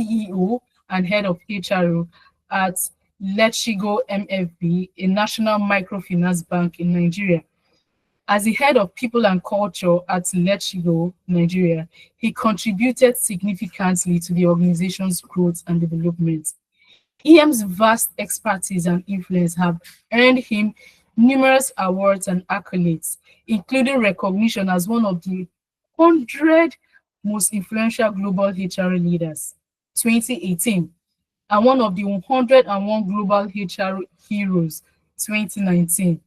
CEO and head of HRO at Lechigo MFB, a national microfinance bank in Nigeria. As the head of people and culture at Lechigo, Nigeria, he contributed significantly to the organization's growth and development. EM's vast expertise and influence have earned him numerous awards and accolades, including recognition as one of the 100 most influential global HR leaders, 2018, and one of the 101 global HR heroes, 2019.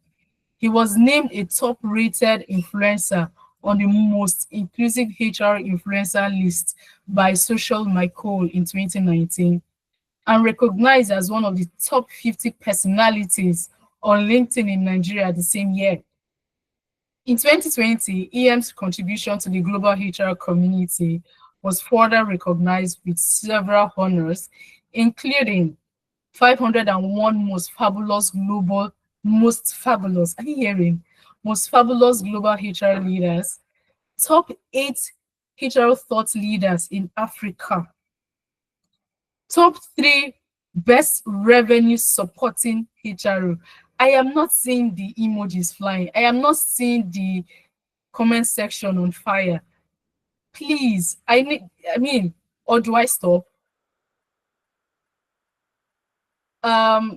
He was named a top-rated influencer on the most inclusive HR influencer list by Social Micro in 2019 and recognized as one of the top 50 personalities on LinkedIn in Nigeria the same year. In 2020, EM's contribution to the global HR community was further recognized with several honors, including 501 most fabulous, are you hearing? Most fabulous global HR leaders, top 8 HR thought leaders in Africa, top 3 best revenue supporting HRO. I am not seeing the emojis flying. I am not seeing the comment section on fire. Please, or do I stop?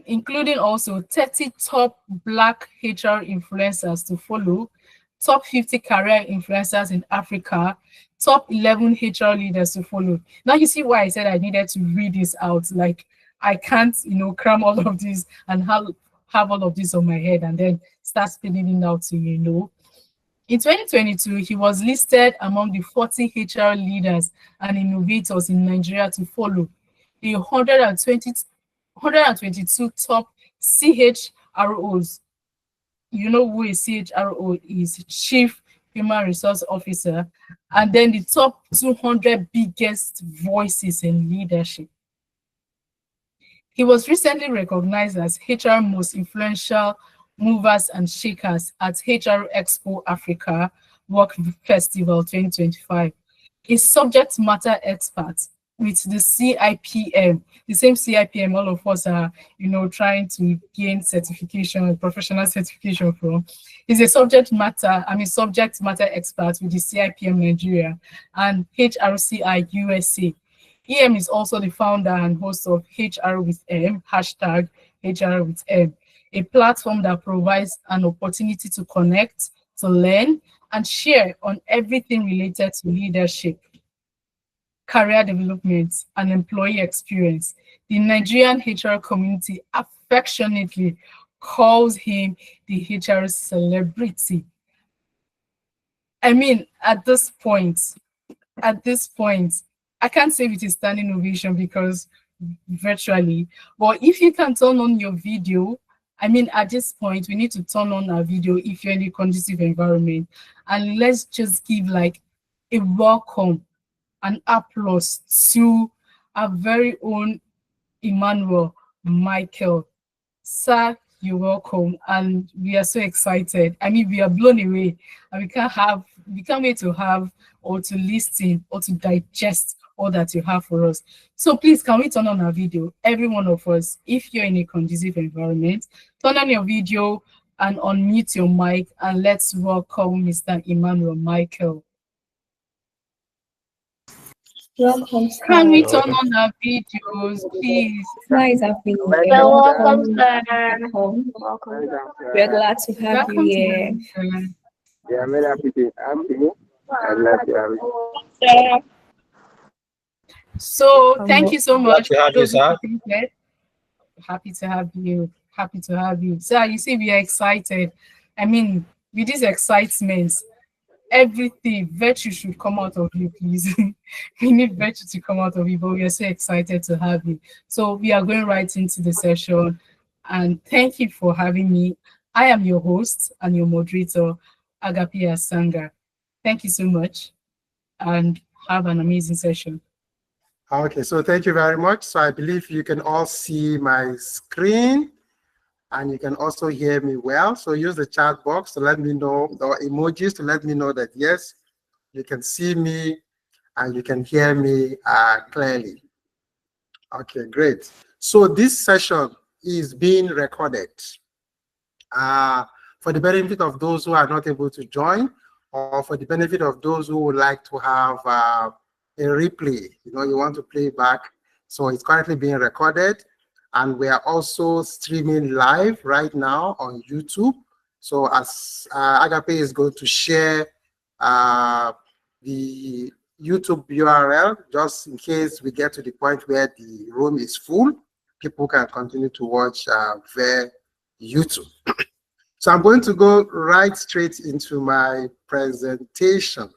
Including also 30 top Black HR influencers to follow, top 50 career influencers in Africa, top 11 HR leaders to follow. Now you see why I said I needed to read this out. Like I can't, cram all of this and have all of this on my head and then start spinning it out to you. In 2022, he was listed among the 40 HR leaders and innovators in Nigeria to follow. The 122 top CHROs. You know who a CHRO is, Chief Human Resource Officer, and then the top 200 biggest voices in leadership. He was recently recognized as HR most influential movers and shakers at HR Expo Africa Work Festival 2025. A subject matter expert with the CIPM, the same CIPM all of us are, trying to gain certification, professional certification from. He's a subject matter expert with the CIPM Nigeria and HRCI USA. EM is also the founder and host of HR with M, hashtag HR with M, a platform that provides an opportunity to connect, to learn, and share on everything related to leadership, career development, and employee experience. The Nigerian HR community affectionately calls him the HR celebrity. At this point, I can't say it is standing ovation because virtually, but if you can turn on your video, at this point, we need to turn on our video if you're in a conducive environment, and let's just give like a welcome, an applause to our very own Emmanuel Michael. Sir, you're welcome, and we are so excited. We are blown away, and we can't wait to have or to listen or to digest all that you have for us. So please, can we turn on our video? Every one of us, if you're in a conducive environment, turn on your video and unmute your mic, and let's welcome Mr. Emmanuel Michael. Welcome, sir. Can we turn on our videos, please? Nice having you. Welcome, sir. Welcome. We're glad to have you here. Yeah, I'm very happy to have you. I'm glad to have you. So thank you so much. Glad to have you, sir. Happy to have you. Happy to have you. Sir, you see, we are excited. With this excitement, everything, virtue should come out of you, please. We need virtue to come out of you, but we are so excited to have you. So we are going right into the session, and thank you for having me. I am your host and your moderator, Agape Asanga. Thank you so much, and have an amazing session. Okay, so thank you very much. So I believe you can all see my screen and you can also hear me well. So use the chat box to let me know, or emojis to let me know that yes, you can see me and you can hear me clearly. Okay, great. So this session is being recorded for the benefit of those who are not able to join, or for the benefit of those who would like to have a replay. You want to play back. So it's currently being recorded, and we are also streaming live right now on YouTube. So as Agape is going to share the YouTube URL, just in case we get to the point where the room is full, people can continue to watch via YouTube. So I'm going to go right straight into my presentation.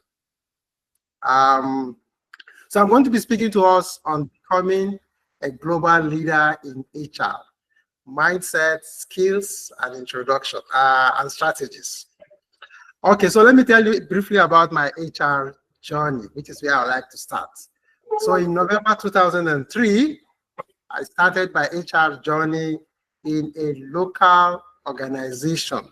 So I'm going to be speaking to us on becoming a global leader in HR, mindset, skills, and introduction, and strategies. Okay, so let me tell you briefly about my HR journey, which is where I would like to start. So in November 2003, I started my HR journey in a local organization.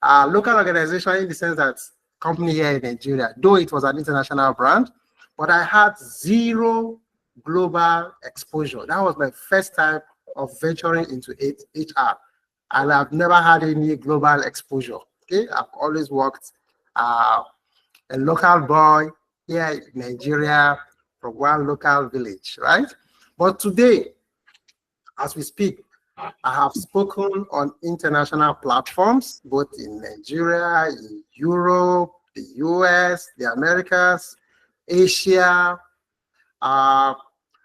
Local organization in the sense that company here in Nigeria, though it was an international brand, but I had zero global exposure. That was my first time of venturing into HR, and I've never had any global exposure. Okay, I've always worked a local boy here in Nigeria from one local village, right? But today, as we speak, I have spoken on international platforms, both in Nigeria, in Europe, the US, the Americas, Asia. I've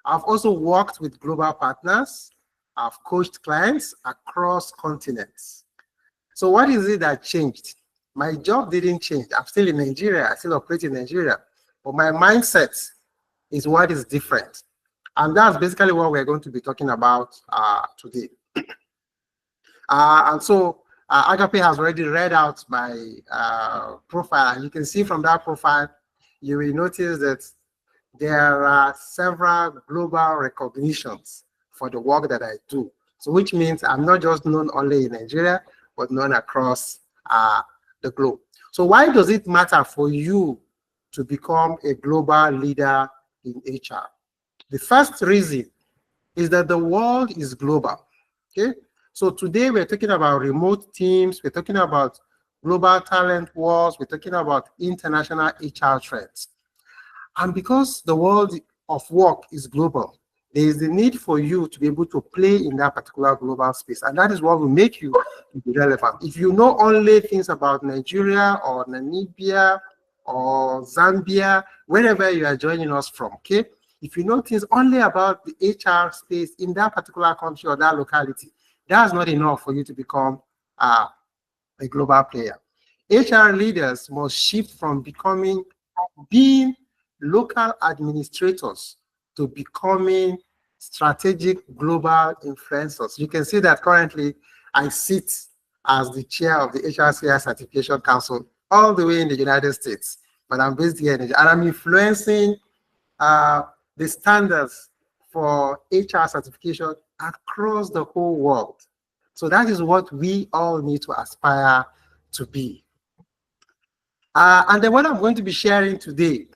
also worked with global partners. I've coached clients across continents. So what is it that changed? My job didn't change. I'm still in Nigeria. I still operate in Nigeria. But my mindset is what is different. And that's basically what we're going to be talking about today. And so Agape has already read out my profile. And you can see from that profile, you will notice that there are several global recognitions for the work that I do. So which means I'm not just known only in Nigeria, but known across the globe. So why does it matter for you to become a global leader in HR? The first reason is that the world is global. Okay, so today we're talking about remote teams, we're talking about global talent wars, we're talking about international HR trends. And because the world of work is global, there is the need for you to be able to play in that particular global space. And that is what will make you be relevant. If you know only things about Nigeria or Namibia or Zambia, wherever you are joining us from, okay? If you know things only about the HR space in that particular country or that locality, that's not enough for you to become a global player. HR leaders must shift from being local administrators to becoming strategic global influencers. You can see that currently I sit as the chair of the HRCI Certification Council all the way in the United States, but I'm based here in Nigeria, and I'm influencing the standards for HR certification across the whole world. So that is what we all need to aspire to be. And then what I'm going to be sharing today,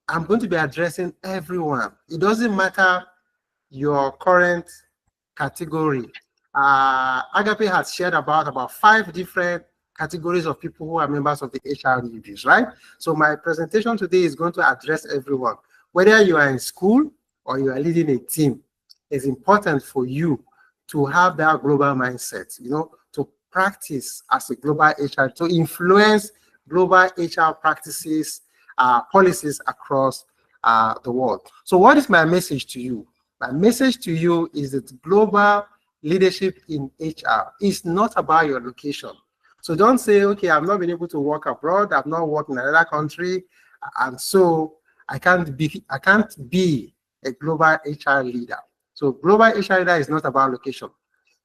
I'm going to be addressing everyone. It doesn't matter your current category. Agape has shared about 5 different categories of people who are members of the HR newbies, right? So my presentation today is going to address everyone. Whether you are in school or you are leading a team, it's important for you to have that global mindset, to practice as a global HR, to influence global HR practices, policies across the world. So what is my message to you? My message to you is that global leadership in HR is not about your location. So don't say, okay, I've not been able to work abroad, I've not worked in another country, and so I can't be a global HR leader. So global HR leader is not about location.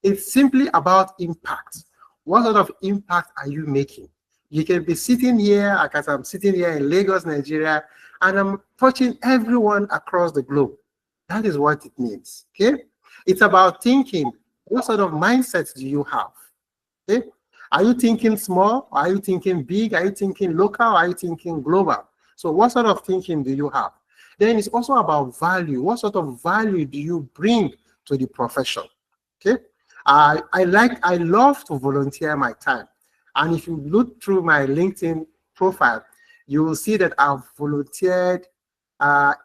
It's simply about impact. What sort of impact are you making? You can be sitting here, as I'm sitting here in Lagos, Nigeria, and I'm touching everyone across the globe. That is what it means, okay? It's about thinking, what sort of mindset do you have, okay? Are you thinking small? Are you thinking big? Are you thinking local? Are you thinking global? So what sort of thinking do you have? Then it's also about value. What sort of value do you bring to the profession? Okay. I love to volunteer my time. And if you look through my LinkedIn profile, you will see that I've volunteered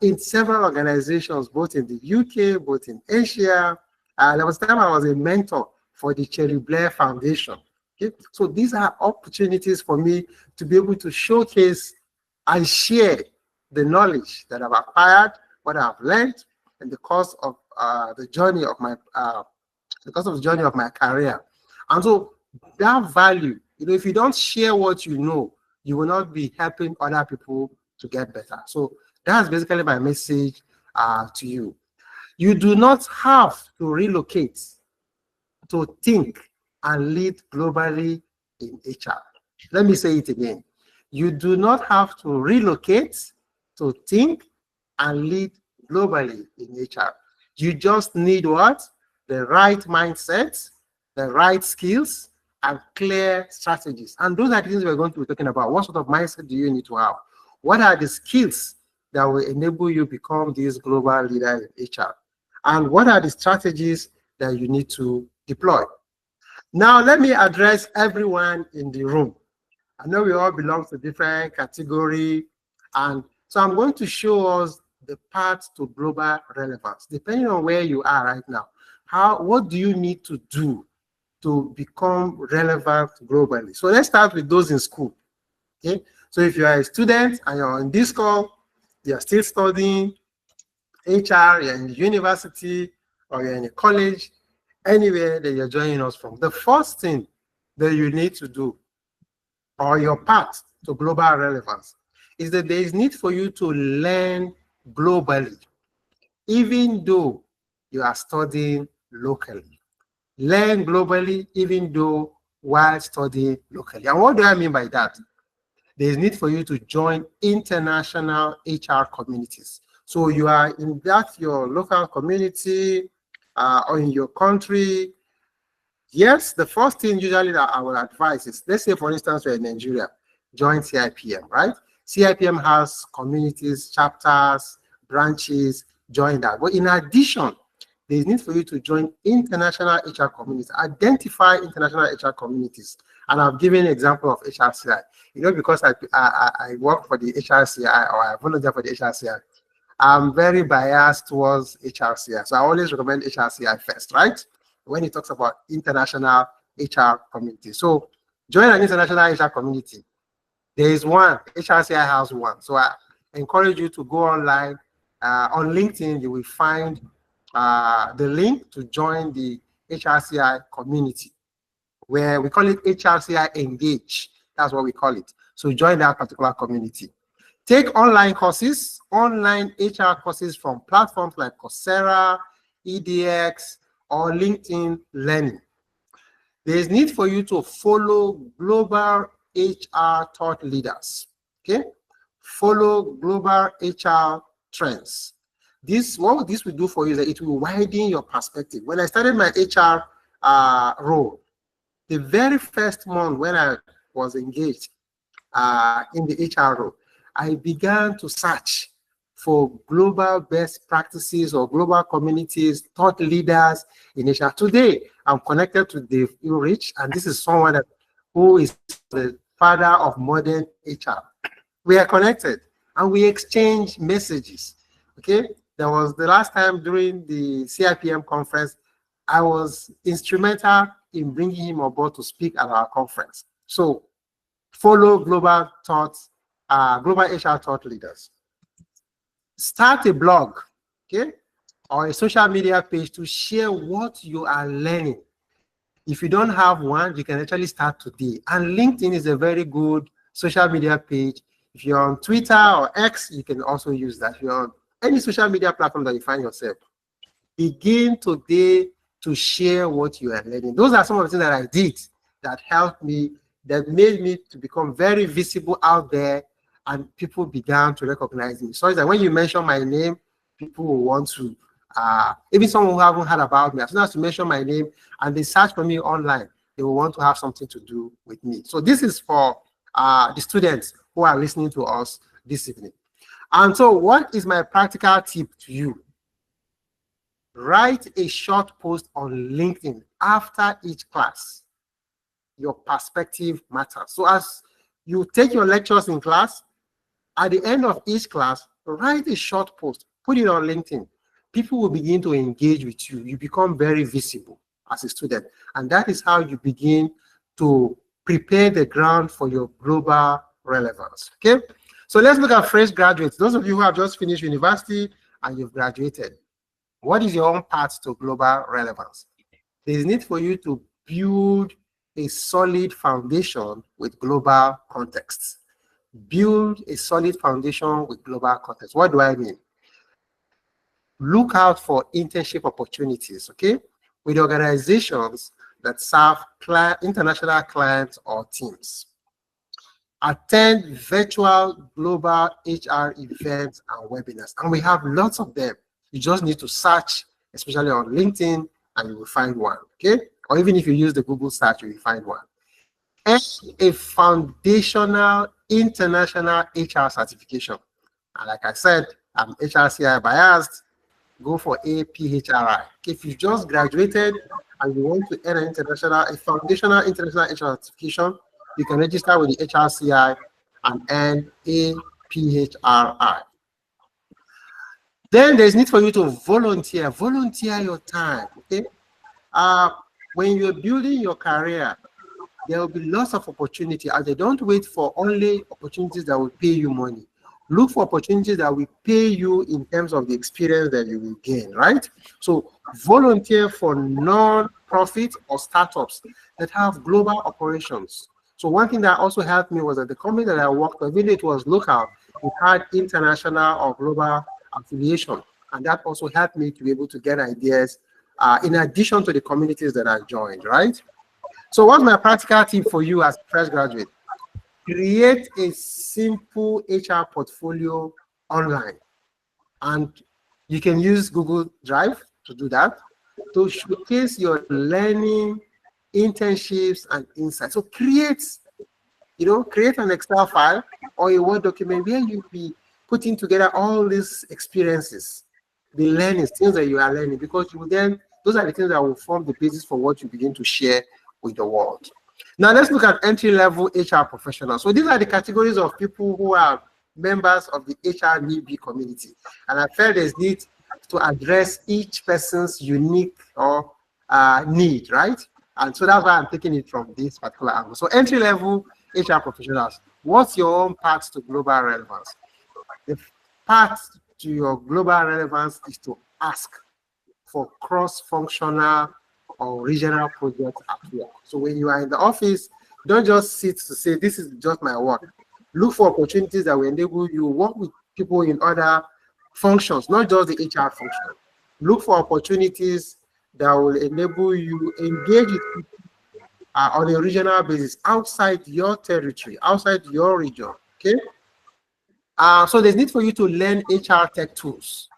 in several organizations, both in the UK, both in Asia. There was a time I was a mentor for the Cherry Blair Foundation. Okay? So these are opportunities for me to be able to showcase and share the knowledge that I've acquired, what I've learned, in the course of the journey of my career. And so that value, if you don't share what you know, you will not be helping other people to get better. So that's basically my message to you. You do not have to relocate to think and lead globally in HR. Let me say it again. You do not have to relocate to think and lead globally in HR. You just need what? The right mindset, the right skills, and clear strategies. And those are the things we're going to be talking about. What sort of mindset do you need to have? What are the skills that will enable you become this global leader in HR? And what are the strategies that you need to deploy? Now, let me address everyone in the room. I know we all belong to different categories, and so I'm going to show us the path to global relevance, depending on where you are right now. What do you need to do to become relevant globally? So let's start with those in school. Okay, so if you are a student and you're on this call, you're still studying HR, you're in the university, or you're in a college, anywhere that you're joining us from, the first thing that you need to do, or your path to global relevance, is that there is need for you to learn globally, even though you are studying locally. Learn globally, even though while studying locally. And what do I mean by that? There is need for you to join international HR communities. So you are in your local community or in your country. Yes, the first thing usually that I will advise is, let's say, for instance, we're in Nigeria, join CIPM, right? CIPM has communities, chapters, branches, join that. But in addition, there is need for you to join international HR communities, identify international HR communities. And I've given an example of HRCI. Because I work for the HRCI, or I volunteer for the HRCI, I'm very biased towards HRCI. So I always recommend HRCI first, right? When it talks about international HR community. So join an international HR community. There is one, HRCI has one. So I encourage you to go online. On LinkedIn, you will find the link to join the HRCI community, where we call it HRCI Engage. That's what we call it. So join that particular community. Take online courses, online HR courses from platforms like Coursera, EDX, or LinkedIn Learning. There is need for you to follow global HR thought leaders. Okay? Follow global HR trends. What this will do for you is that it will widen your perspective. When I started my HR role, the very first month when I was engaged in the HR role, I began to search for global best practices or global communities, thought leaders in HR. Today, I'm connected to Dave Ulrich, and this is someone who is the father of modern HR. We are connected, and we exchange messages. Okay, there was the last time during the CIPM conference, I was instrumental in bringing him aboard to speak at our conference. So follow global thoughts, global HR thought leaders. Start a blog, okay, or a social media page to share what you are learning. If you don't have one, you can actually start today. And LinkedIn is a very good social media page. If you're on Twitter or X, you can also use that. If you're on any social media platform that you find yourself, begin today to share what you are learning. Those are some of the things that I did that helped me, that made me to become very visible out there, and people began to recognize me. So it's that when you mention my name, people will want to, even someone who haven't heard about me, as soon as you mention my name and they search for me online, they will want to have something to do with me. So this is for the students who are listening to us this evening. And so what is my practical tip to you? Write a short post on LinkedIn after each class. Your perspective matters. So as you take your lectures in class, at the end of each class, write a short post, put it on LinkedIn. People will begin to engage with you. You become very visible as a student. And that is how you begin to prepare the ground for your global relevance. Okay? So let's look at fresh graduates. Those of you who have just finished university and you've graduated, what is your own path to global relevance? There's need for you to build a solid foundation with global context. Build a solid foundation with global context. What do I mean? Look out for internship opportunities, okay, with organizations that serve international clients or teams. Attend virtual global HR events and webinars, and we have lots of them. You just need to search, especially on LinkedIn, and you will find one, okay? Or even if you use the Google search, you will find one. And a foundational international HR certification. And like I said, I'm HRCI biased. Go for APHRI. If you just graduated and you want to earn a foundational international HR certification, you can register with the HRCI and earn APHRI. Then there's need for you to volunteer. Volunteer your time, okay? When you're building your career, there will be lots of opportunity, and they don't wait for only opportunities that will pay you money. Look for opportunities that will pay you in terms of the experience that you will gain, right? So volunteer for non-profit or startups that have global operations. So one thing that also helped me was that the company that I worked with, even though it was local, it had international or global affiliation. And that also helped me to be able to get ideas in addition to the communities that I joined, right? So what's my practical tip for you as a fresh graduate? Create a simple HR portfolio online. And you can use Google Drive to do that, to showcase your learning, internships, and insights. So create an Excel file or a Word document where you'll be putting together all these experiences, the learnings, things that you are learning, because you will then, those are the things that will form the basis for what you begin to share with the world. Now let's look at entry-level HR professionals. So these are the categories of people who are members of the HR newbie community. And I felt there's need to address each person's unique or need, right? And so that's why I'm taking it from this particular angle. So entry-level HR professionals, what's your own path to global relevance? The path to your global relevance is to ask for cross-functional or regional projects at work. So when you are in the office, don't just sit to say, this is just my work. Look for opportunities that will enable you to work with people in other functions, not just the HR function. Look for opportunities that will enable you engage with people on a regional basis outside your territory, outside your region, okay? So there's need for you to learn HR tech tools.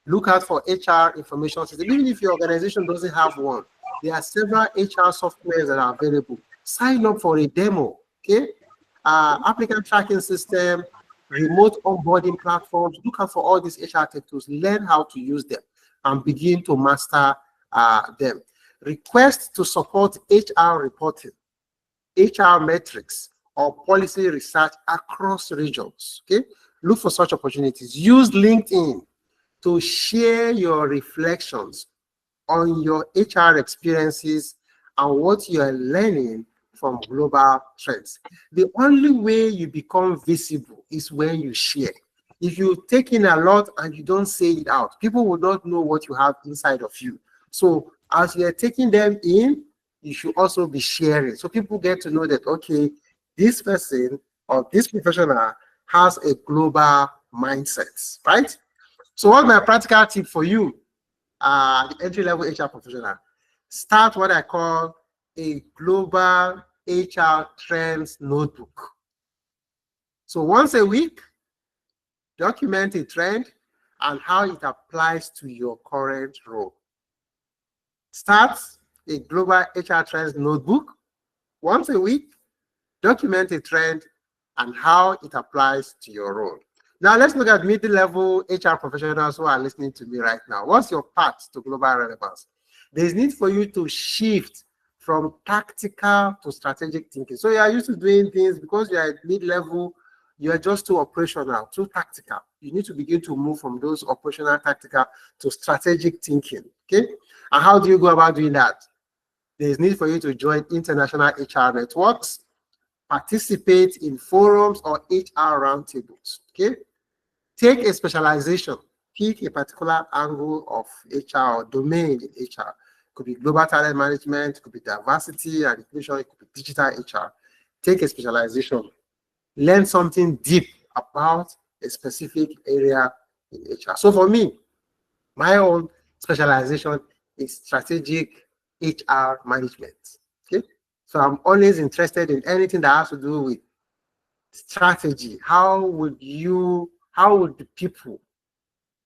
Look out for HR information system. Even if your organization doesn't have one, there are several HR softwares that are available. Sign up for a demo, okay? Applicant tracking system, remote onboarding platforms. Look out for all these HR tech tools. Learn how to use them and begin to master them. Request to support HR reporting, HR metrics, or policy research across regions, okay? Look for such opportunities. Use LinkedIn to share your reflections on your HR experiences and what you are learning from global trends. The only way you become visible is when you share. If you take in a lot and you don't say it out, people will not know what you have inside of you. So as you're taking them in, you should also be sharing. So people get to know that, okay, this person or this professional has a global mindset, right? So what's my practical tip for you, the entry-level HR professional? Start what I call a global HR trends notebook. So once a week, document a trend and how it applies to your current role. Start a global HR trends notebook. Once a week, document a trend and how it applies to your role. Now let's look at mid-level HR professionals who are listening to me right now. What's your path to global relevance? There's need for you to shift from tactical to strategic thinking. So you are used to doing things because you are at mid-level, you are just too operational, too tactical. You need to begin to move from those operational tactical to strategic thinking, okay? And how do you go about doing that? There's need for you to join international HR networks, participate in forums or HR roundtables, okay? Take a specialization, pick a particular angle of HR or domain in HR. It could be global talent management, it could be diversity and inclusion, it could be digital HR. Take a specialization, learn something deep about a specific area in HR. So for me, my own specialization is strategic HR management, okay? So I'm always interested in anything that has to do with strategy. How would the people,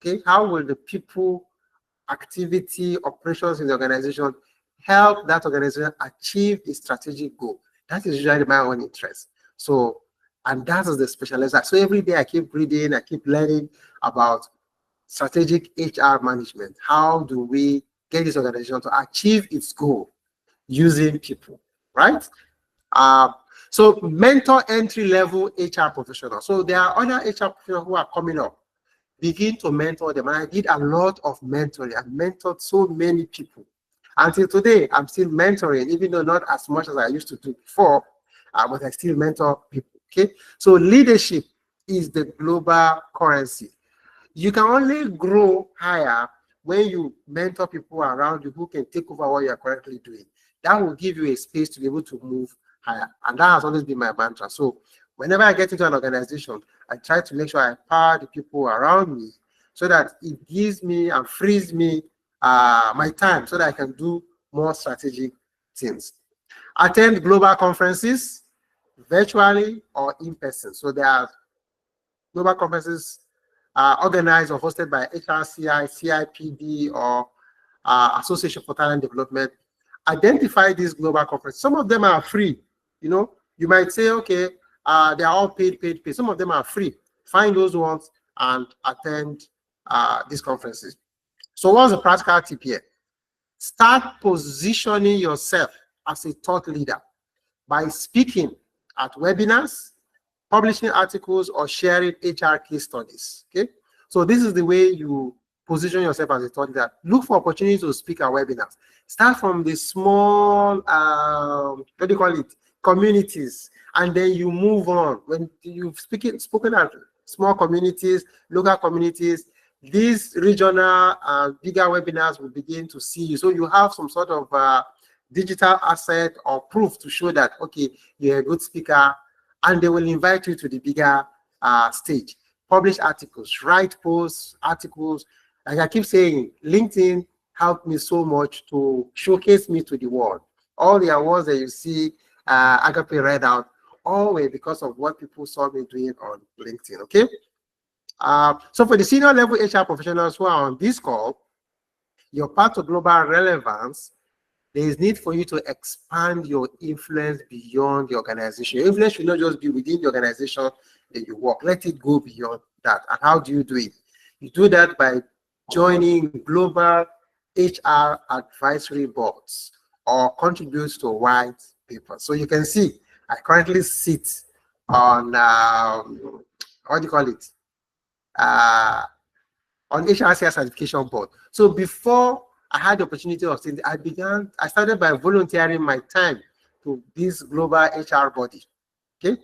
okay, how will the people activity operations in the organization help that organization achieve its strategic goal? That is usually my own interest. So, and that is the specialization. So every day I keep reading, I keep learning about strategic HR management. How do we get this organization to achieve its goal using people, right? So mentor entry-level HR professionals. So there are other HR professionals who are coming up. Begin to mentor them. And I did a lot of mentoring. I mentored so many people. Until today, I'm still mentoring, even though not as much as I used to do before, but I still mentor people, okay? So leadership is the global currency. You can only grow higher when you mentor people around you who can take over what you're currently doing. That will give you a space to be able to move higher. And that has always been my mantra. So whenever I get into an organization, I try to make sure I empower the people around me so that it gives me and frees me my time so that I can do more strategic things. Attend global conferences, virtually or in person. So there are global conferences organized or hosted by HRCI, CIPD, or Association for Talent Development. Identify these global conferences. Some of them are free. You know, you might say, okay, they are all paid. Some of them are free. Find those ones and attend these conferences. So what's the practical tip here? Start positioning yourself as a thought leader by speaking at webinars, publishing articles, or sharing HR case studies, okay? So this is the way you position yourself as a thought leader. Look for opportunities to speak at webinars. Start from the small, what do you call it, communities, and then you move on. When you've spoken at small communities, local communities, these regional bigger webinars will begin to see you. So you have some sort of digital asset or proof to show that, okay, you're a good speaker, and they will invite you to the bigger stage. Publish articles, write posts, articles. Like I keep saying, LinkedIn helped me so much to showcase me to the world. All the awards that you see Agape read out, all were because of what people saw me doing on LinkedIn, okay? So for the senior level HR professionals who are on this call, your path to global relevance, there is need for you to expand your influence beyond the organization. Your influence should not just be within the organization that you work. Let it go beyond that. And how do you do it? You do that by joining global HR advisory boards or contribute to white papers. So you can see, I currently sit on, what do you call it? On HRCI certification board. So before I had the opportunity of saying, I started by volunteering my time to this global HR body, okay?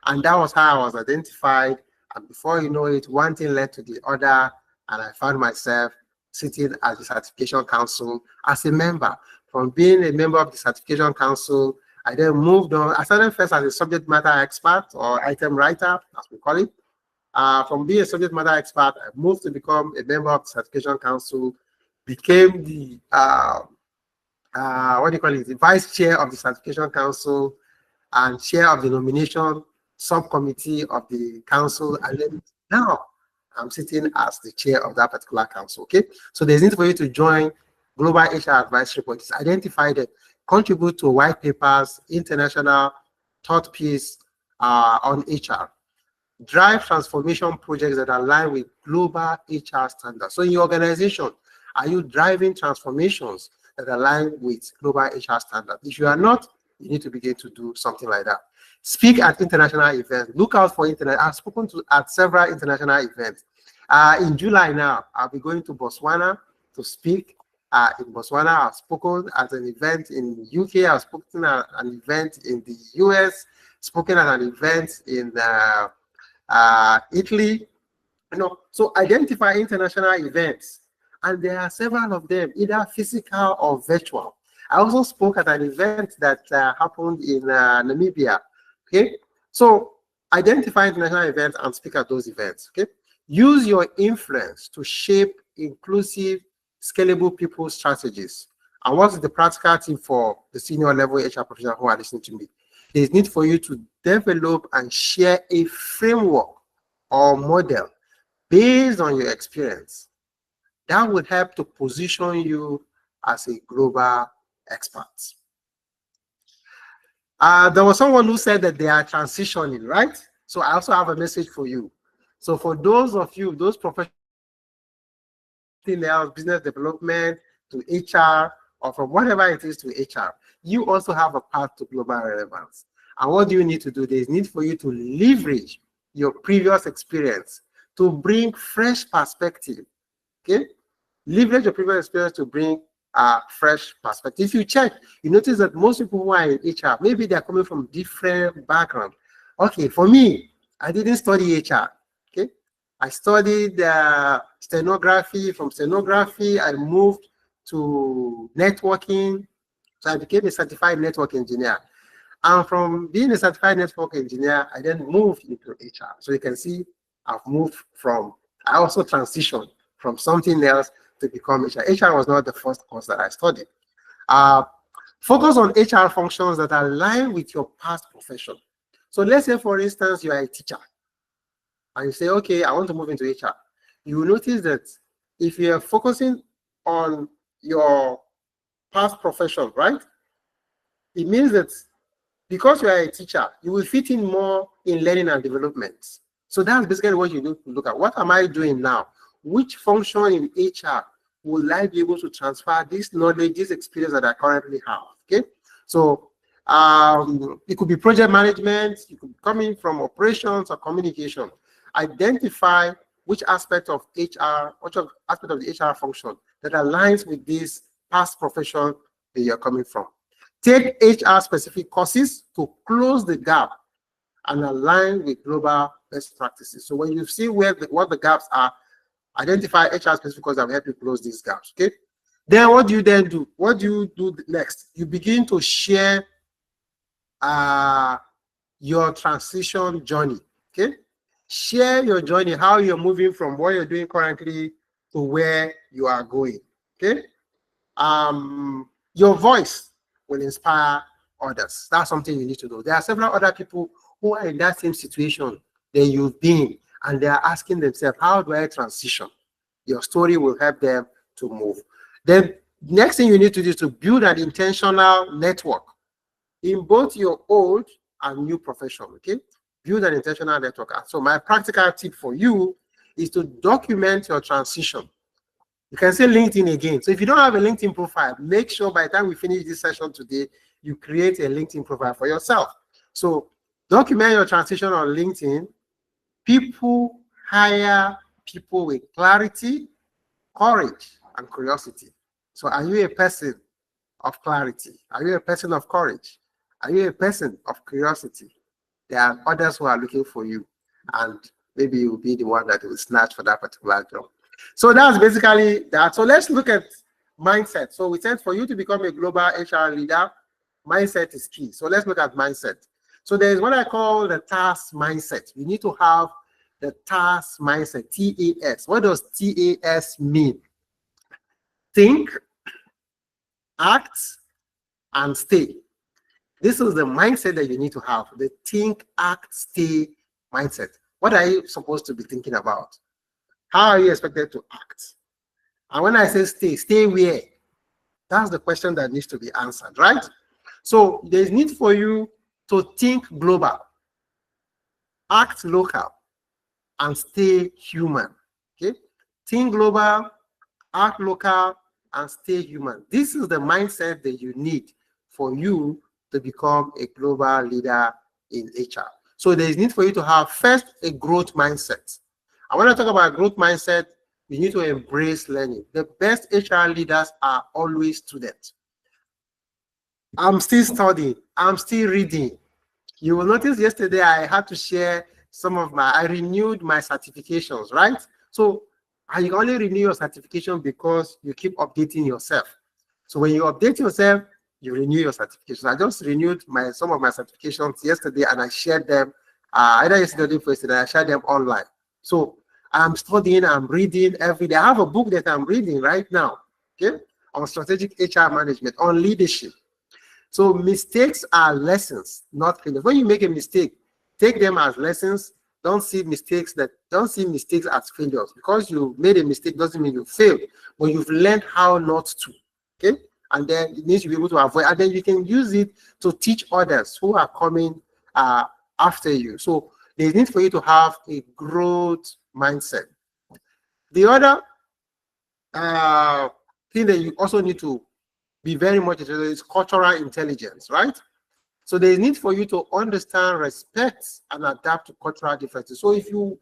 And that was how I was identified. And before you know it, one thing led to the other, and I found myself sitting at the certification council as a member. From being a member of the certification council, I then moved on. I started first as a subject matter expert or item writer, as we call it. From being a subject matter expert, I moved to become a member of the certification council, became the what do you call it, the vice chair of the certification council and chair of the nomination subcommittee of the council, and then now I'm sitting as the chair of that particular council. Okay, so there's need for you to join global HR advisory bodies, identify them, contribute to white papers, international thought piece on HR. drive transformation projects that align with global HR standards. So in your organization, are you driving transformations that align with global HR standards? If you are not, you need to begin to do something like that. Speak at international events. Look out for internet. I've spoken at several international events. In July now, I'll be going to Botswana to speak. In Botswana, I've spoken at an event in UK. I've spoken at an event in the US. Spoken at an event in Italy. So identify international events, and there are several of them, either physical or virtual. I also spoke at an event that happened in Namibia. Okay, so identify international events and speak at those events. Okay, use your influence to shape inclusive, scalable people strategies. And what is the practical tip for the senior level HR professionals who are listening to me? There's need for you to develop and share a framework or model based on your experience that would help to position you as a global expert. There was someone who said that they are transitioning, right? So I also have a message for you. So for those of you, those professionals, business development to HR, or from whatever it is to HR, you also have a path to global relevance. And what do you need to do? There's need for you to leverage your previous experience to bring fresh perspective. Okay, leverage your previous experience to bring a fresh perspective. If you check, you notice that most people who are in HR, maybe they're coming from different backgrounds. Okay, for me, I didn't study HR. Okay, I studied stenography. From stenography, I moved to networking. So I became a certified network engineer. And from being a certified network engineer, I then moved into HR. So you can see I've moved from, I also transitioned from something else to become HR. HR was not the first course that I studied. Focus on HR functions that align with your past profession. So let's say, for instance, you are a teacher and you say, okay, I want to move into HR. You will notice that if you are focusing on your past profession, right? It means that because you are a teacher, you will fit in more in learning and development. So that's basically what you need to look at. What am I doing now? Which function in HR will I be able to transfer this knowledge, this experience that I currently have? Okay, so it could be project management, it could be coming from operations or communication. Identify which aspect of HR, which aspect of the HR function that aligns with this past profession that you're coming from. Take HR specific courses to close the gap and align with global best practices. So when you see what the gaps are, identify HR specific courses that will help you close these gaps. Okay. Then what do you then do? What do you do next? You begin to share your transition journey. Okay. Share your journey, how you're moving from what you're doing currently to where you are going. Okay. Your voice will inspire others. That's something you need to know. There are several other people who are in that same situation that you've been, and they are asking themselves, how do I transition? Your story will help them to move. Then next thing you need to do is to build an intentional network in both your old and new profession. Okay, build an intentional network. So my practical tip for you is to document your transition. You can say LinkedIn again. So if you don't have a LinkedIn profile, make sure by the time we finish this session today, you create a LinkedIn profile for yourself. So document your transition on LinkedIn. People hire people with clarity, courage, and curiosity. So are you a person of clarity? Are you a person of courage? Are you a person of curiosity? There are others who are looking for you, and maybe you'll be the one that will snatch for that particular job. So that's basically that. So let's look at mindset. So we said for you to become a global HR leader, mindset is key. So let's look at mindset. So there's what I call the task mindset. You need to have the task mindset, TAS. What does TAS mean? Think, act, and stay. This is the mindset that you need to have, the think, act, stay mindset. What are you supposed to be thinking about? How are you expected to act? And when I say stay, stay where? That's the question that needs to be answered, right? So there's need for you to think global, act local, and stay human. Okay, think global, act local, and stay human. This is the mindset that you need for you to become a global leader in HR. So there is need for you to have first a growth mindset. I want to talk about growth mindset. You need to embrace learning. The best HR leaders are always students. I'm still studying. I'm still reading. You will notice yesterday I had to share I renewed my certifications, right? So I only renew your certification because you keep updating yourself. So when you update yourself, you renew your certifications. I just renewed some of my certifications yesterday and I shared them, either yesterday or the day before yesterday, I shared them online. So I'm studying, I'm reading every day. I have a book that I'm reading right now, okay, on strategic HR management, on leadership. So mistakes are lessons, not failures. When you make a mistake, take them as lessons. Don't see mistakes as failures. Because you made a mistake doesn't mean you failed, but you've learned how not to. Okay, and then it needs to be able to avoid, and then you can use it to teach others who are coming after you. So there's need for you to have a growth mindset. The other thing that you also need to be very much interested in is cultural intelligence, right? So there is need for you to understand, respect, and adapt to cultural differences. So if you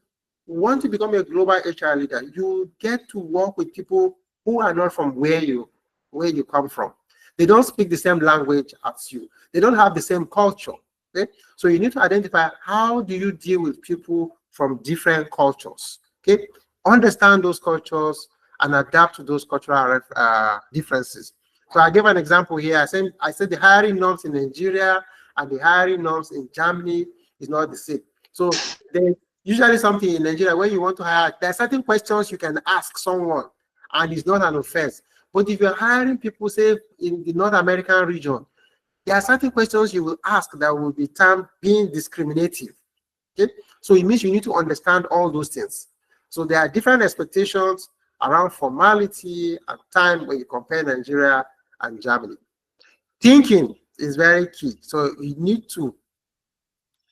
want to become a global HR leader, you get to work with people who are not from where you come from. They don't speak the same language as you. They don't have the same culture. Okay? So you need to identify how do you deal with people from different cultures. Okay? Understand those cultures and adapt to those cultural differences. So I gave an example here. I said the hiring norms in Nigeria and the hiring norms in Germany is not the same. So there's usually something in Nigeria when you want to hire, there are certain questions you can ask someone and it's not an offense. But if you're hiring people, say, in the North American region, there are certain questions you will ask that will be termed being discriminative. Okay? So it means you need to understand all those things. So there are different expectations around formality and time when you compare Nigeria and Germany. Thinking is very key. So you need to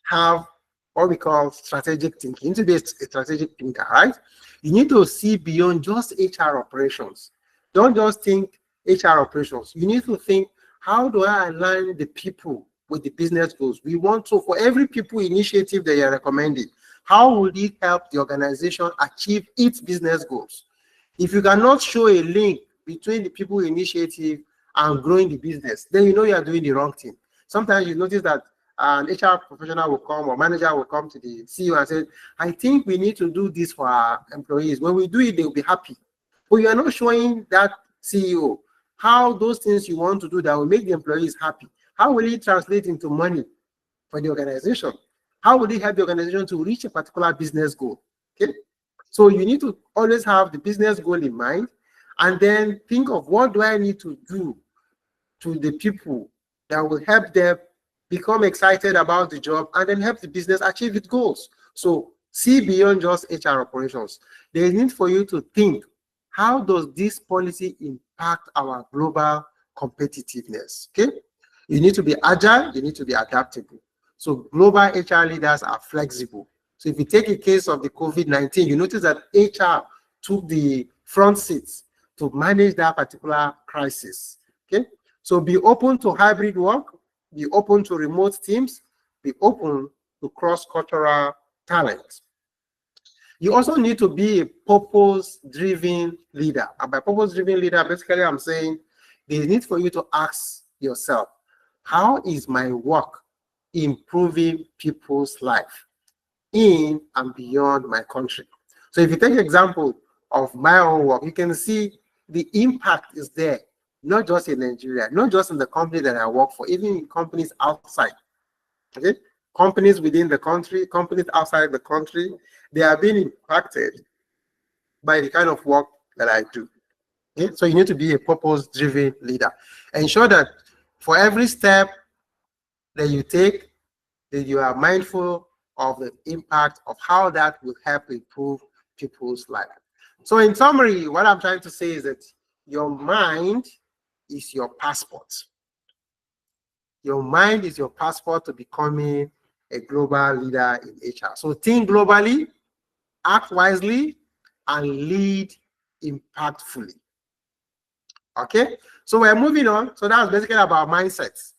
have what we call strategic thinking. You need to be a strategic thinker, right? You need to see beyond just HR operations. Don't just think HR operations. You need to think, how do I align the people with the business goals? We want to, for every people initiative that you're recommending, how will it help the organization achieve its business goals? If you cannot show a link between the people initiative and growing the business, then you know you are doing the wrong thing. Sometimes you notice that an HR professional will come or manager will come to the CEO and say, I think we need to do this for our employees. When we do it, they'll be happy. But you are not showing that CEO how those things you want to do that will make the employees happy. How will it translate into money for the organization? How will it help the organization to reach a particular business goal? Okay. So you need to always have the business goal in mind and then think of what do I need to do to the people that will help them become excited about the job and then help the business achieve its goals. So see beyond just HR operations. There is need for you to think, how does this policy impact our global competitiveness? Okay? You need to be agile, you need to be adaptable. So global HR leaders are flexible. So if you take a case of the COVID-19, you notice that HR took the front seats to manage that particular crisis. Okay? So be open to hybrid work, be open to remote teams, be open to cross-cultural talent. You also need to be a purpose-driven leader. And by purpose-driven leader, basically I'm saying there's need for you to ask yourself, how is my work improving people's life in and beyond my country? So if you take example of my own work, you can see the impact is there, not just in Nigeria, not just in the company that I work for, even in companies outside. Okay, companies within the country, companies outside the country, they are being impacted by the kind of work that I do. Okay? So you need to be a purpose-driven leader. Ensure that for every step that you take, that you are mindful of the impact of how that will help improve people's life. So in summary, what I'm trying to say is that your mind is your passport. Your mind is your passport to becoming a global leader in HR. So think globally, act wisely, and lead impactfully. Okay, so we're moving on. So that's basically about mindsets.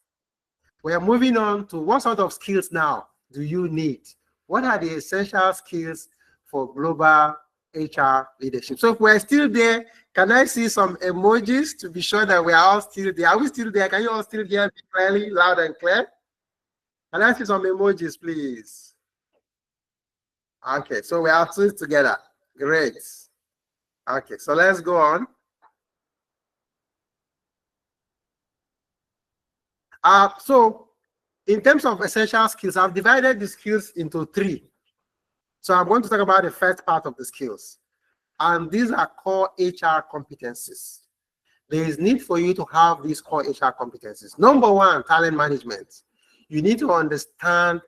We're moving on to what sort of skills now do you need? What are the essential skills for global HR leadership? So if we're still there, can I see some emojis to be sure that we are all still there? Are we still there? Can you all still hear me clearly, loud and clear? Can I see some emojis, please? Okay, so we are still together. Great. Okay, so let's go on. So in terms of essential skills, I've divided the skills into 3. So I'm going to talk about the first part of the skills. And these are core HR competencies. There is need for you to have these core HR competencies. Number 1, talent management. You need to understand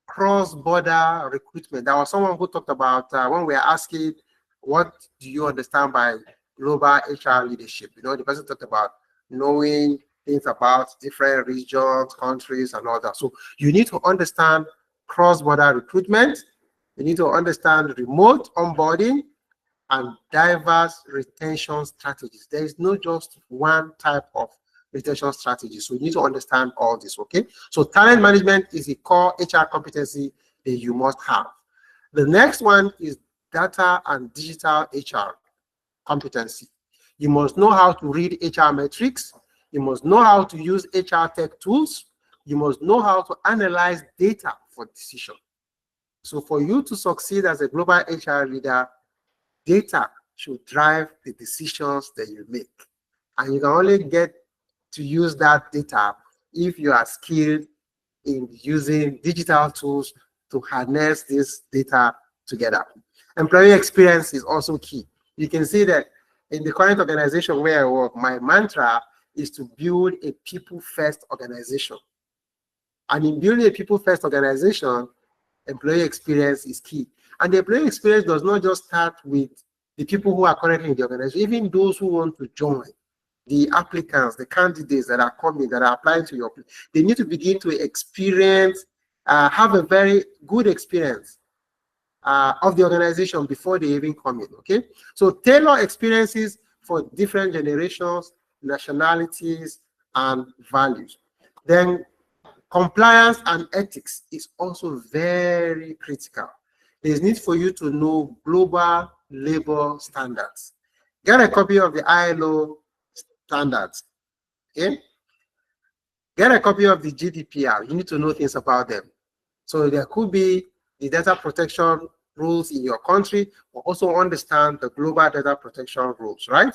cross-border recruitment. There was someone who talked about when we are asking, what do you understand by global HR leadership? You know, the person talked about knowing things about different regions, countries, and all that. So you need to understand cross-border recruitment. You need to understand remote onboarding and diverse retention strategies. There is no just one type of retention strategy. So you need to understand all this, okay? So talent management is a core HR competency that you must have. The next one is data and digital HR competency. You must know how to read HR metrics. You must know how to use HR tech tools. You must know how to analyze data for decision. So for you to succeed as a global HR leader, data should drive the decisions that you make. And you can only get to use that data if you are skilled in using digital tools to harness this data together. Employee experience is also key. You can see that in the current organization where I work, my mantra is to build a people-first organization. And in building a people-first organization, employee experience is key. And the employee experience does not just start with the people who are currently in the organization, even those who want to join, the applicants, the candidates that are coming, that are applying to your place, they need to begin to experience, have a very good experience of the organization before they even come in, okay? So tailor experiences for different generations, nationalities, and values. Then compliance and ethics is also very critical. There's need for you to know global labor standards. Get a copy of the ILO standards, okay? Get a copy of the GDPR. You need to know things about them. So there could be the data protection rules in your country, but also understand the global data protection rules, right?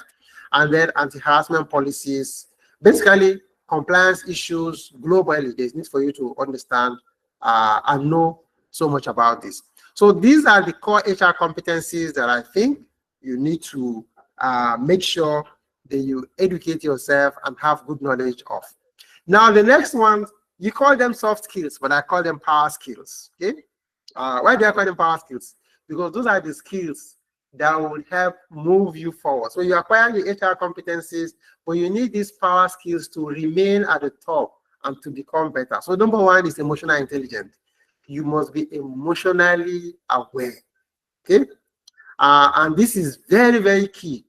And then anti-harassment policies, basically compliance issues globally. There's need for you to understand and know so much about this. So these are the core HR competencies that I think you need to make sure that you educate yourself and have good knowledge of. Now, the next one, you call them soft skills, but I call them power skills, okay? Why do I call them power skills? Because those are the skills that will help move you forward. So you acquire the HR competencies, but you need these power skills to remain at the top and to become better. So number 1 is emotional intelligence. You must be emotionally aware, okay? And this is very, very key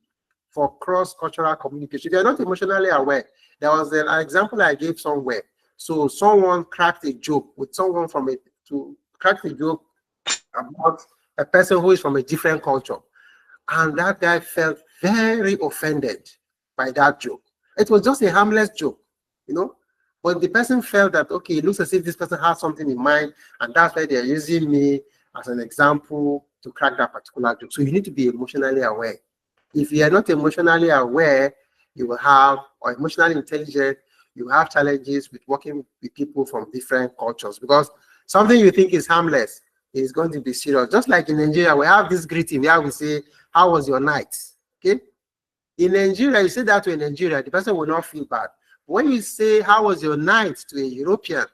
for cross-cultural communication. If you're not emotionally aware, there was an example I gave somewhere. So someone cracked a joke with someone cracked a joke about a person who is from a different culture. And that guy felt very offended by that joke. It was just a harmless joke, you know, but the person felt that, okay, it looks as if this person has something in mind, and that's why they're using me as an example to crack that particular joke. So you need to be emotionally aware. If you are not emotionally aware, you will have, or emotionally intelligent, you have challenges with working with people from different cultures, because something you think is harmless is going to be serious. Just like in Nigeria, we have this greeting where we say, how was your night? Okay. In Nigeria, you say that to a Nigerian, the person will not feel bad. When you say, how was your night to a European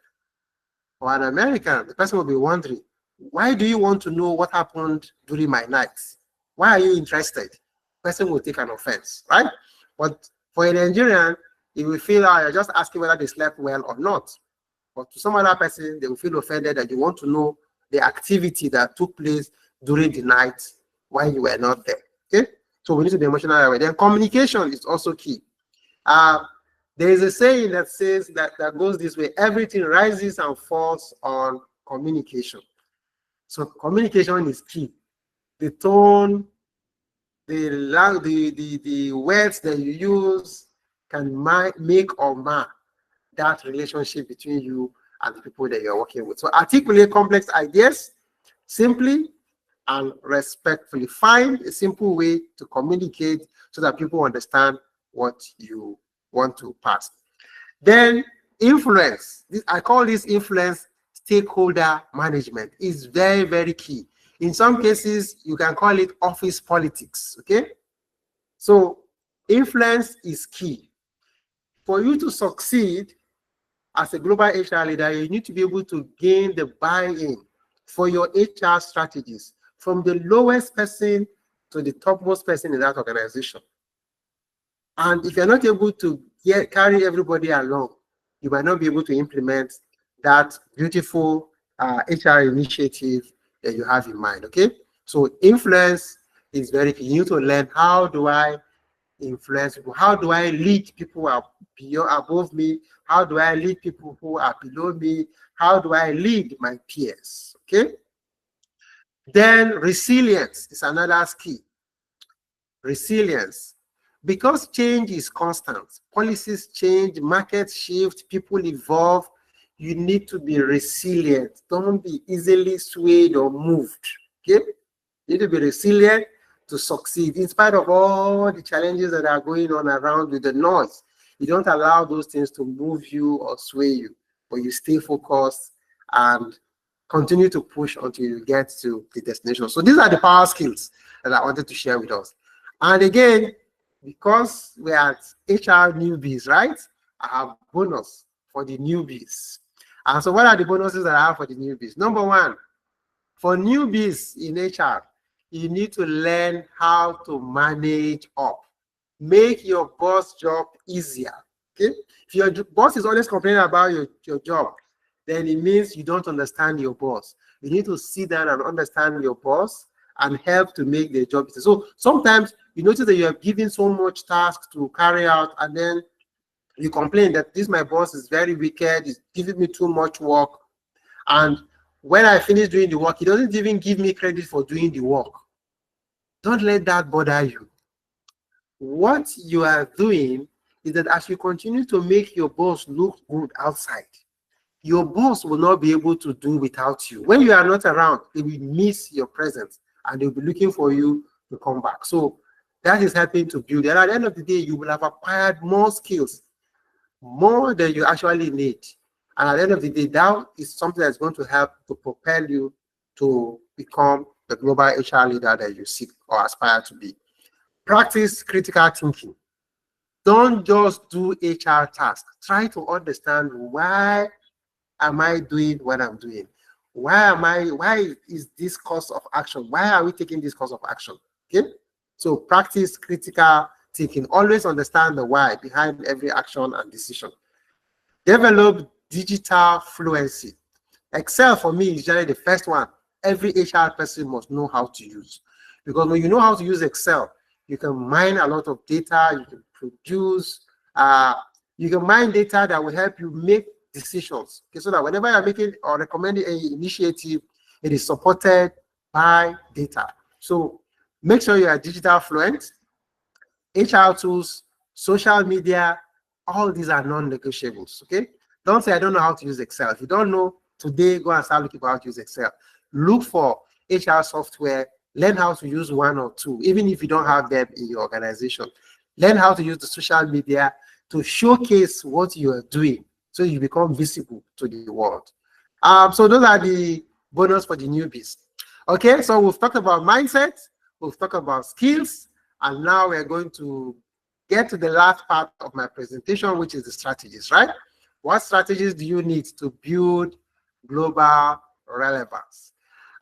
or an American, the person will be wondering, why do you want to know what happened during my night? Why are you interested? The person will take an offense, right? But for a Nigerian, he will feel, you're just asking whether they slept well or not. But to some other person, they will feel offended that you want to know the activity that took place during the night when you were not there. Okay, so we need to be emotionally aware. Then communication is also key. There is a saying that says that goes this way: everything rises and falls on communication. So communication is key. The tone, the words that you use can make or mar that relationship between you and the people that you're working with. So articulate complex ideas simply and respectfully. Find a simple way to communicate so that people understand what you want to pass. Then influence. I call this influence stakeholder management. Is very, very key. In some cases, you can call it office politics, okay? So influence is key. For you to succeed as a global HR leader, you need to be able to gain the buy-in for your HR strategies from the lowest person to the topmost person in that organization. And if you're not able to carry everybody along, you might not be able to implement that beautiful HR initiative that you have in mind, okay? So influence is very key. You need to learn, how do I influence people? How do I lead people who are above me? How do I lead people who are below me? How do I lead my peers, okay? Then resilience is another key. Resilience. Because change is constant, policies change, markets shift, people evolve, you need to be resilient. Don't be easily swayed or moved, okay? You need to be resilient to succeed in spite of all the challenges that are going on around with the noise. You don't allow those things to move you or sway you, but you stay focused and continue to push until you get to the destination. So these are the power skills that I wanted to share with us. And again, because we are HR newbies, right? I have bonus for the newbies. And so what are the bonuses that I have for the newbies? Number one, for newbies in HR, you need to learn how to manage up. Make your boss job easier, okay? If your boss is always complaining about your job, then it means you don't understand your boss. You need to sit down and understand your boss and help to make the job easier. So sometimes you notice that you are given so much tasks to carry out, and then you complain that my boss is very wicked, he's giving me too much work. And when I finish doing the work, he doesn't even give me credit for doing the work. Don't let that bother you. What you are doing is that as you continue to make your boss look good outside, your boss will not be able to do without you. When you are not around, they will miss your presence and they'll be looking for you to come back. So that is helping to build. And at the end of the day, you will have acquired more skills, more than you actually need. And at the end of the day, that is something that's going to help to propel you to become the global HR leader that you seek or aspire to be. Practice critical thinking. Don't just do HR tasks. Try to understand, why am I doing what I'm doing? Why is this course of action? Why are we taking this course of action? Okay? So practice critical thinking. Always understand the why behind every action and decision. Develop digital fluency. Excel for me is generally the first one every HR person must know how to use. Because when you know how to use Excel, you can mine a lot of data, you can produce, you can mine data that will help you make decisions. Okay, so that whenever you're making or recommending an initiative, it is supported by data. So make sure you are digital fluent. HR tools, social media, all these are non-negotiables, okay? Don't say, I don't know how to use Excel. If you don't know, today, go and start looking for how to use Excel. Look for HR software, learn how to use one or two, even if you don't have them in your organization. Learn how to use the social media to showcase what you are doing so you become visible to the world. So those are the bonus for the newbies. Okay, so we've talked about mindset, we've talked about skills, and now we're going to get to the last part of my presentation, which is the strategies, right? What strategies do you need to build global relevance?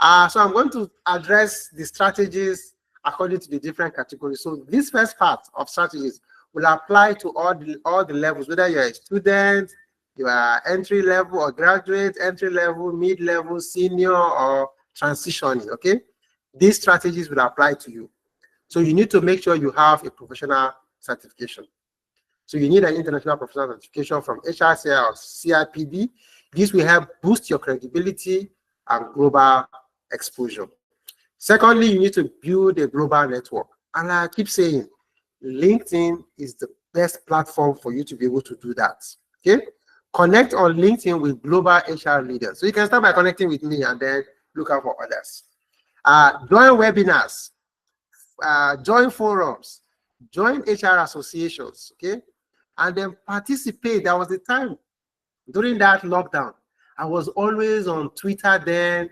So I'm going to address the strategies according to the different categories. So this first part of strategies will apply to all the levels, whether you're a student, you are entry level or graduate, entry level, mid level, senior, or transitioning, okay? these strategies will apply to you. So you need to make sure you have a professional certification. So you need an international professional certification from HRCI or CIPD. This will help boost your credibility and global exposure. Secondly, you need to build a global network. And I keep saying, LinkedIn is the best platform for you to be able to do that. Okay? Connect on LinkedIn with global HR leaders. So you can start by connecting with me and then look out for others. Join webinars, join forums, join HR associations, okay? And then participate. There was a time during that lockdown, I was always on Twitter then.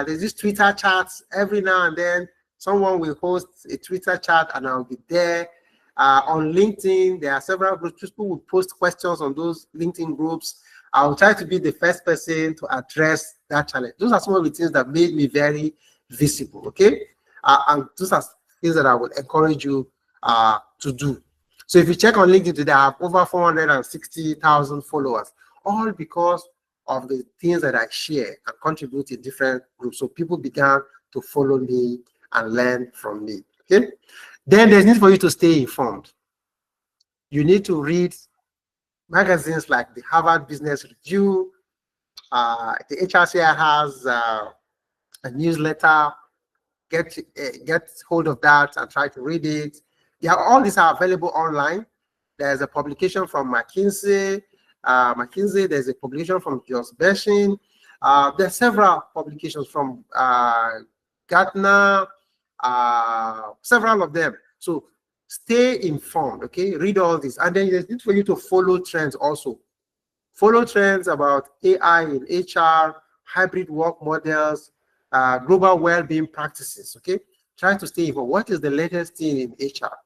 There's this Twitter chats every now and then. Someone will host a Twitter chat and I'll be there. On LinkedIn, there are several groups. People will post questions on those LinkedIn groups. I'll try to be the first person to address that challenge. Those are some of the things that made me very visible, okay? And those are things that I would encourage you to do. So if you check on LinkedIn today, I have over 460,000 followers, all because of the things that I share and contribute in different groups. So people began to follow me and learn from me, okay? Then there's need for you to stay informed. You need to read magazines like the Harvard Business Review. The HRCI has a newsletter. Get hold of that and try to read it. All these are available online. There's a publication from McKinsey. There's a publication from Jos Beshin. There are several publications from Gartner, several of them. So stay informed, okay? Read all this. And then there's need for you to follow trends also. Follow trends about AI in HR, hybrid work models, global well-being practices, okay? Try to stay informed. What is the latest thing in HR?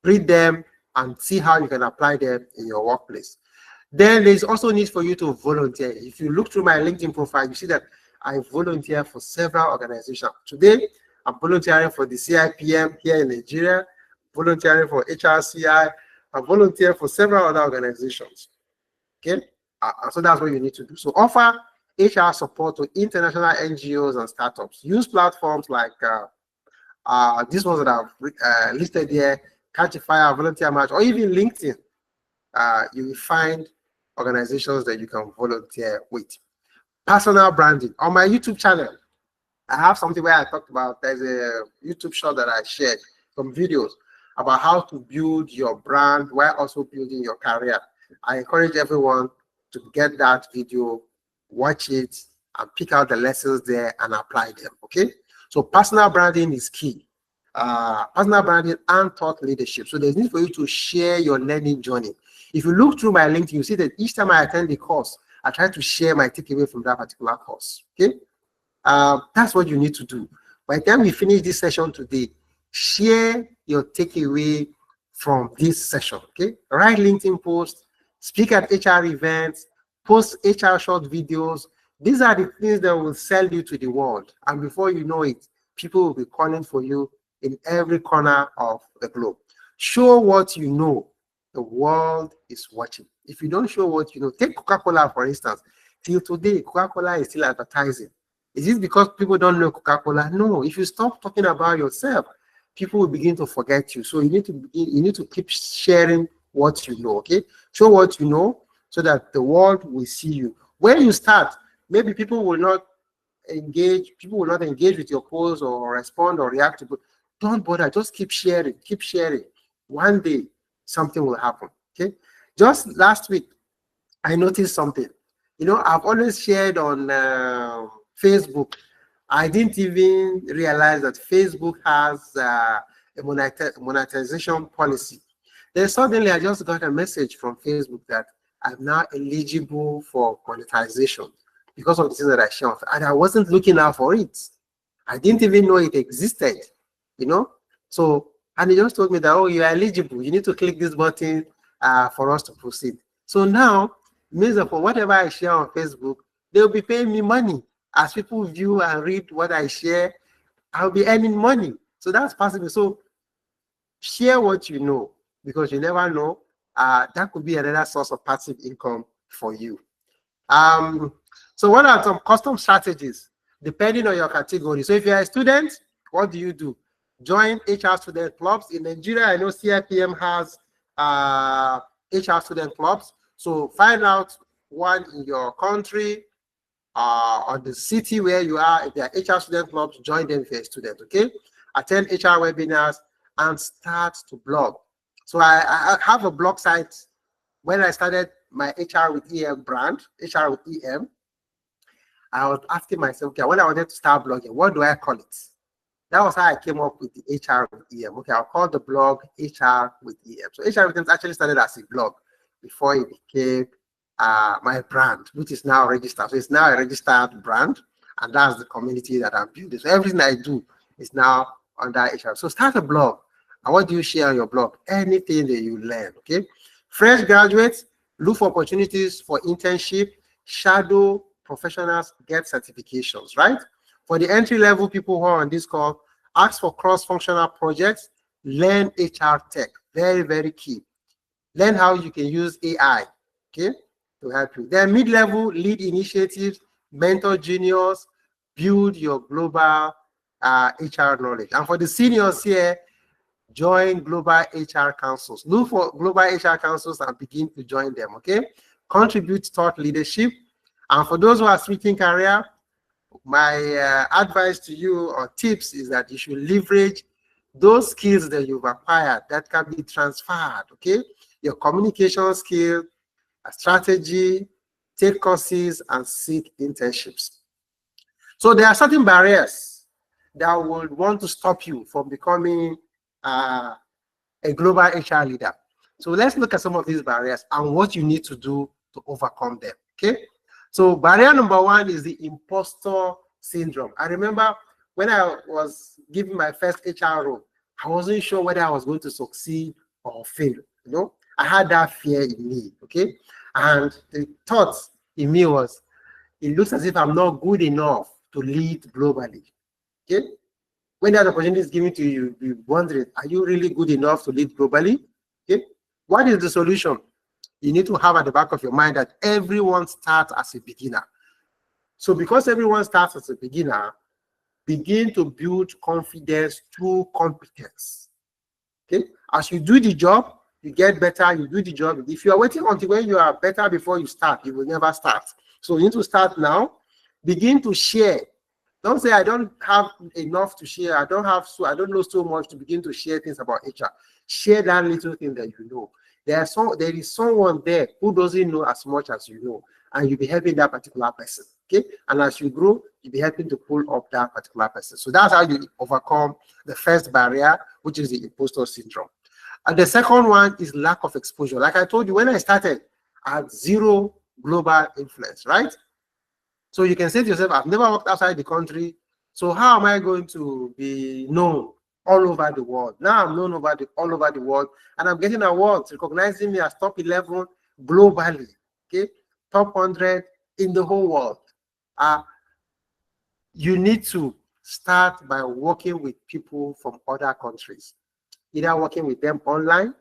Read them and see how you can apply them in your workplace. Then there's also need for you to volunteer. If you look through my LinkedIn profile, you see that I volunteer for several organizations. Today, I'm volunteering for the CIPM here in Nigeria, volunteering for HRCI, I volunteer for several other organizations, okay? So that's what you need to do. So offer HR support to international NGOs and startups. Use platforms like these ones that I've listed here, Catchify, Volunteer Match, or even LinkedIn. You will find organizations that you can volunteer with. Personal branding. On my YouTube channel, I have something where I talked about, there's a YouTube short that I shared, some videos about how to build your brand while also building your career. I encourage everyone to get that video, watch it, and pick out the lessons there and apply them, okay? So personal branding is key. Personal branding and thought leadership. So there's need for you to share your learning journey. If you look through my LinkedIn, you see that each time I attend the course, I try to share my takeaway from that particular course, okay? That's what you need to do. By the time we finish this session today, share your takeaway from this session, okay? Write LinkedIn posts, speak at HR events, post HR short videos. These are the things that will sell you to the world. And before you know it, people will be calling for you in every corner of the globe. Show what you know. The world is watching. If you don't show what you know, take Coca-Cola, for instance. Till today, Coca-Cola is still advertising. Is it because people don't know Coca-Cola? No. If you stop talking about yourself, people will begin to forget you. So you need to keep sharing what you know, okay? Show what you know so that the world will see you. When you start, maybe people will not engage with your post or respond or react to it. Don't bother, just keep sharing, keep sharing. One day, something will happen, okay? Just last week, I noticed something. You know, I've always shared on Facebook. I didn't even realize that Facebook has a monetization policy. Then suddenly I just got a message from Facebook that I'm now eligible for monetization because of the things that I share. And I wasn't looking out for it. I didn't even know it existed, you know? So, and they just told me that, oh, you're eligible. You need to click this button for us to proceed. So now, it means that for whatever I share on Facebook, they'll be paying me money. As people view and read what I share, I'll be earning money. So that's possible. So share what you know, because you never know. That could be another source of passive income for you. So what are some custom strategies? depending on your category. So if you're a student, what do? Join HR student clubs. In Nigeria, I know CIPM has HR student clubs. So find out one in your country or the city where you are. If there are HR student clubs, join them if you're a student, okay? Attend HR webinars and start to blog. So I have a blog site. When I started my HR with EM brand, HR with EM, I was asking myself, okay, when I wanted to start blogging, what do I call it? That was how I came up with the HR with EM. Okay, I'll call the blog HR with EM. So HR with EM actually started as a blog before it became my brand, which is now registered. So it's now a registered brand, and that's the community that I'm building. So everything I do is now under HR. So start a blog. And what do you share on your blog? Anything that you learn, okay? Fresh graduates, look for opportunities for internship, shadow professionals, get certifications, right? For the entry-level people who are on this call, ask for cross-functional projects, learn HR tech, very, very key. Learn how you can use AI, okay, to help you. Then mid-level, lead initiatives, mentor juniors, build your global HR knowledge. And for the seniors here, join global HR councils. Look for global HR councils and begin to join them, okay? Contribute thought leadership. And for those who are switching career, my advice to you or tips is that you should leverage those skills that you've acquired that can be transferred, okay? Your communication skill, strategy, take courses, and seek internships. So there are certain barriers that will want to stop you from becoming a global HR leader. So let's look at some of these barriers and what you need to do to overcome them, okay? So barrier number one is the impostor syndrome. I remember when I was giving my first HR role, I wasn't sure whether I was going to succeed or fail, you know? I had that fear in me, okay? And the thought in me was, it looks as if I'm not good enough to lead globally, okay? When that opportunity is given to you, you're wondering, are you really good enough to lead globally? Okay? What is the solution? You need to have at the back of your mind that everyone starts as a beginner. So because everyone starts as a beginner, begin to build confidence through competence. Okay? As you do the job, you get better, you do the job. If you are waiting until when you are better before you start, you will never start. So you need to start now. Begin to share. Don't say, I don't have enough to share. I don't know so much to begin to share things about HR. Share that little thing that you know. There is someone there who doesn't know as much as you know, and you'll be helping that particular person. Okay? And as you grow, you'll be helping to pull up that particular person. So that's how you overcome the first barrier, which is the impostor syndrome. And the second one is lack of exposure. Like I told you, when I started, I had zero global influence, right? So you can say to yourself, I've never worked outside the country, so how am I going to be known all over the world? Now I'm known all over the world, and I'm getting awards recognizing me as top 11 globally, okay? Top 100 in the whole world. You need to start by working with people from other countries, either working with them online,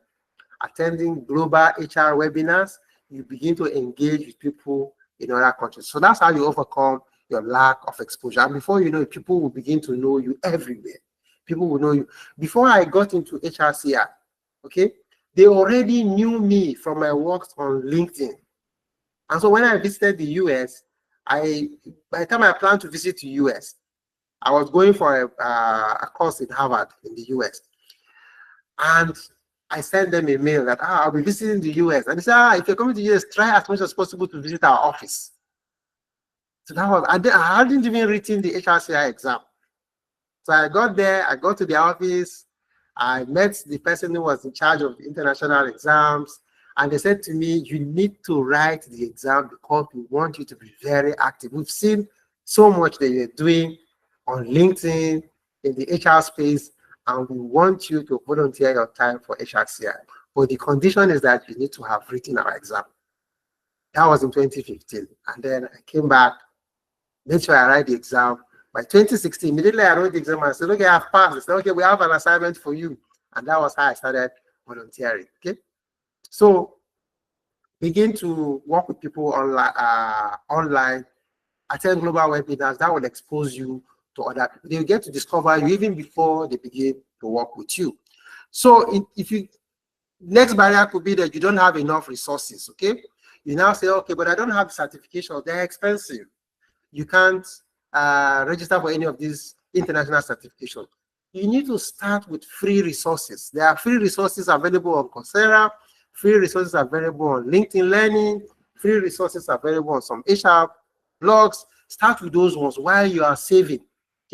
attending global HR webinars. You begin to engage with people in other countries. So that's how you overcome your lack of exposure. And before you know it, people will begin to know you everywhere. People will know you. Before I got into HRCI, okay, they already knew me from my work on LinkedIn. And so when I visited the US, by the time I planned to visit the US, I was going for a course in Harvard in the US. And I sent them a mail that I'll be visiting the US. And they said, if you're coming to the US, try as much as possible to visit our office. So that was, I hadn't even written the HRCI exam. So I got there, I got to the office, I met the person who was in charge of the international exams, and they said to me, you need to write the exam because we want you to be very active. We've seen so much that you're doing on LinkedIn, in the HR space, and we want you to volunteer your time for HRCI. But the condition is that you need to have written our exam. That was in 2015. And then I came back, made sure I write the exam. By 2016, immediately I wrote the exam and I said, okay, I've passed. I said, okay, we have an assignment for you. And that was how I started volunteering, okay? So begin to work with people online, attend global webinars. That will expose you to other people. They will get to discover you even before they begin to work with you. So if you, next barrier could be that you don't have enough resources, okay? You now say, okay, but I don't have certification. They're expensive. You can't register for any of these international certifications. You need to start with free resources. There are free resources available on Coursera, free resources available on LinkedIn Learning, free resources available on some HR blogs. Start with those ones while you are saving,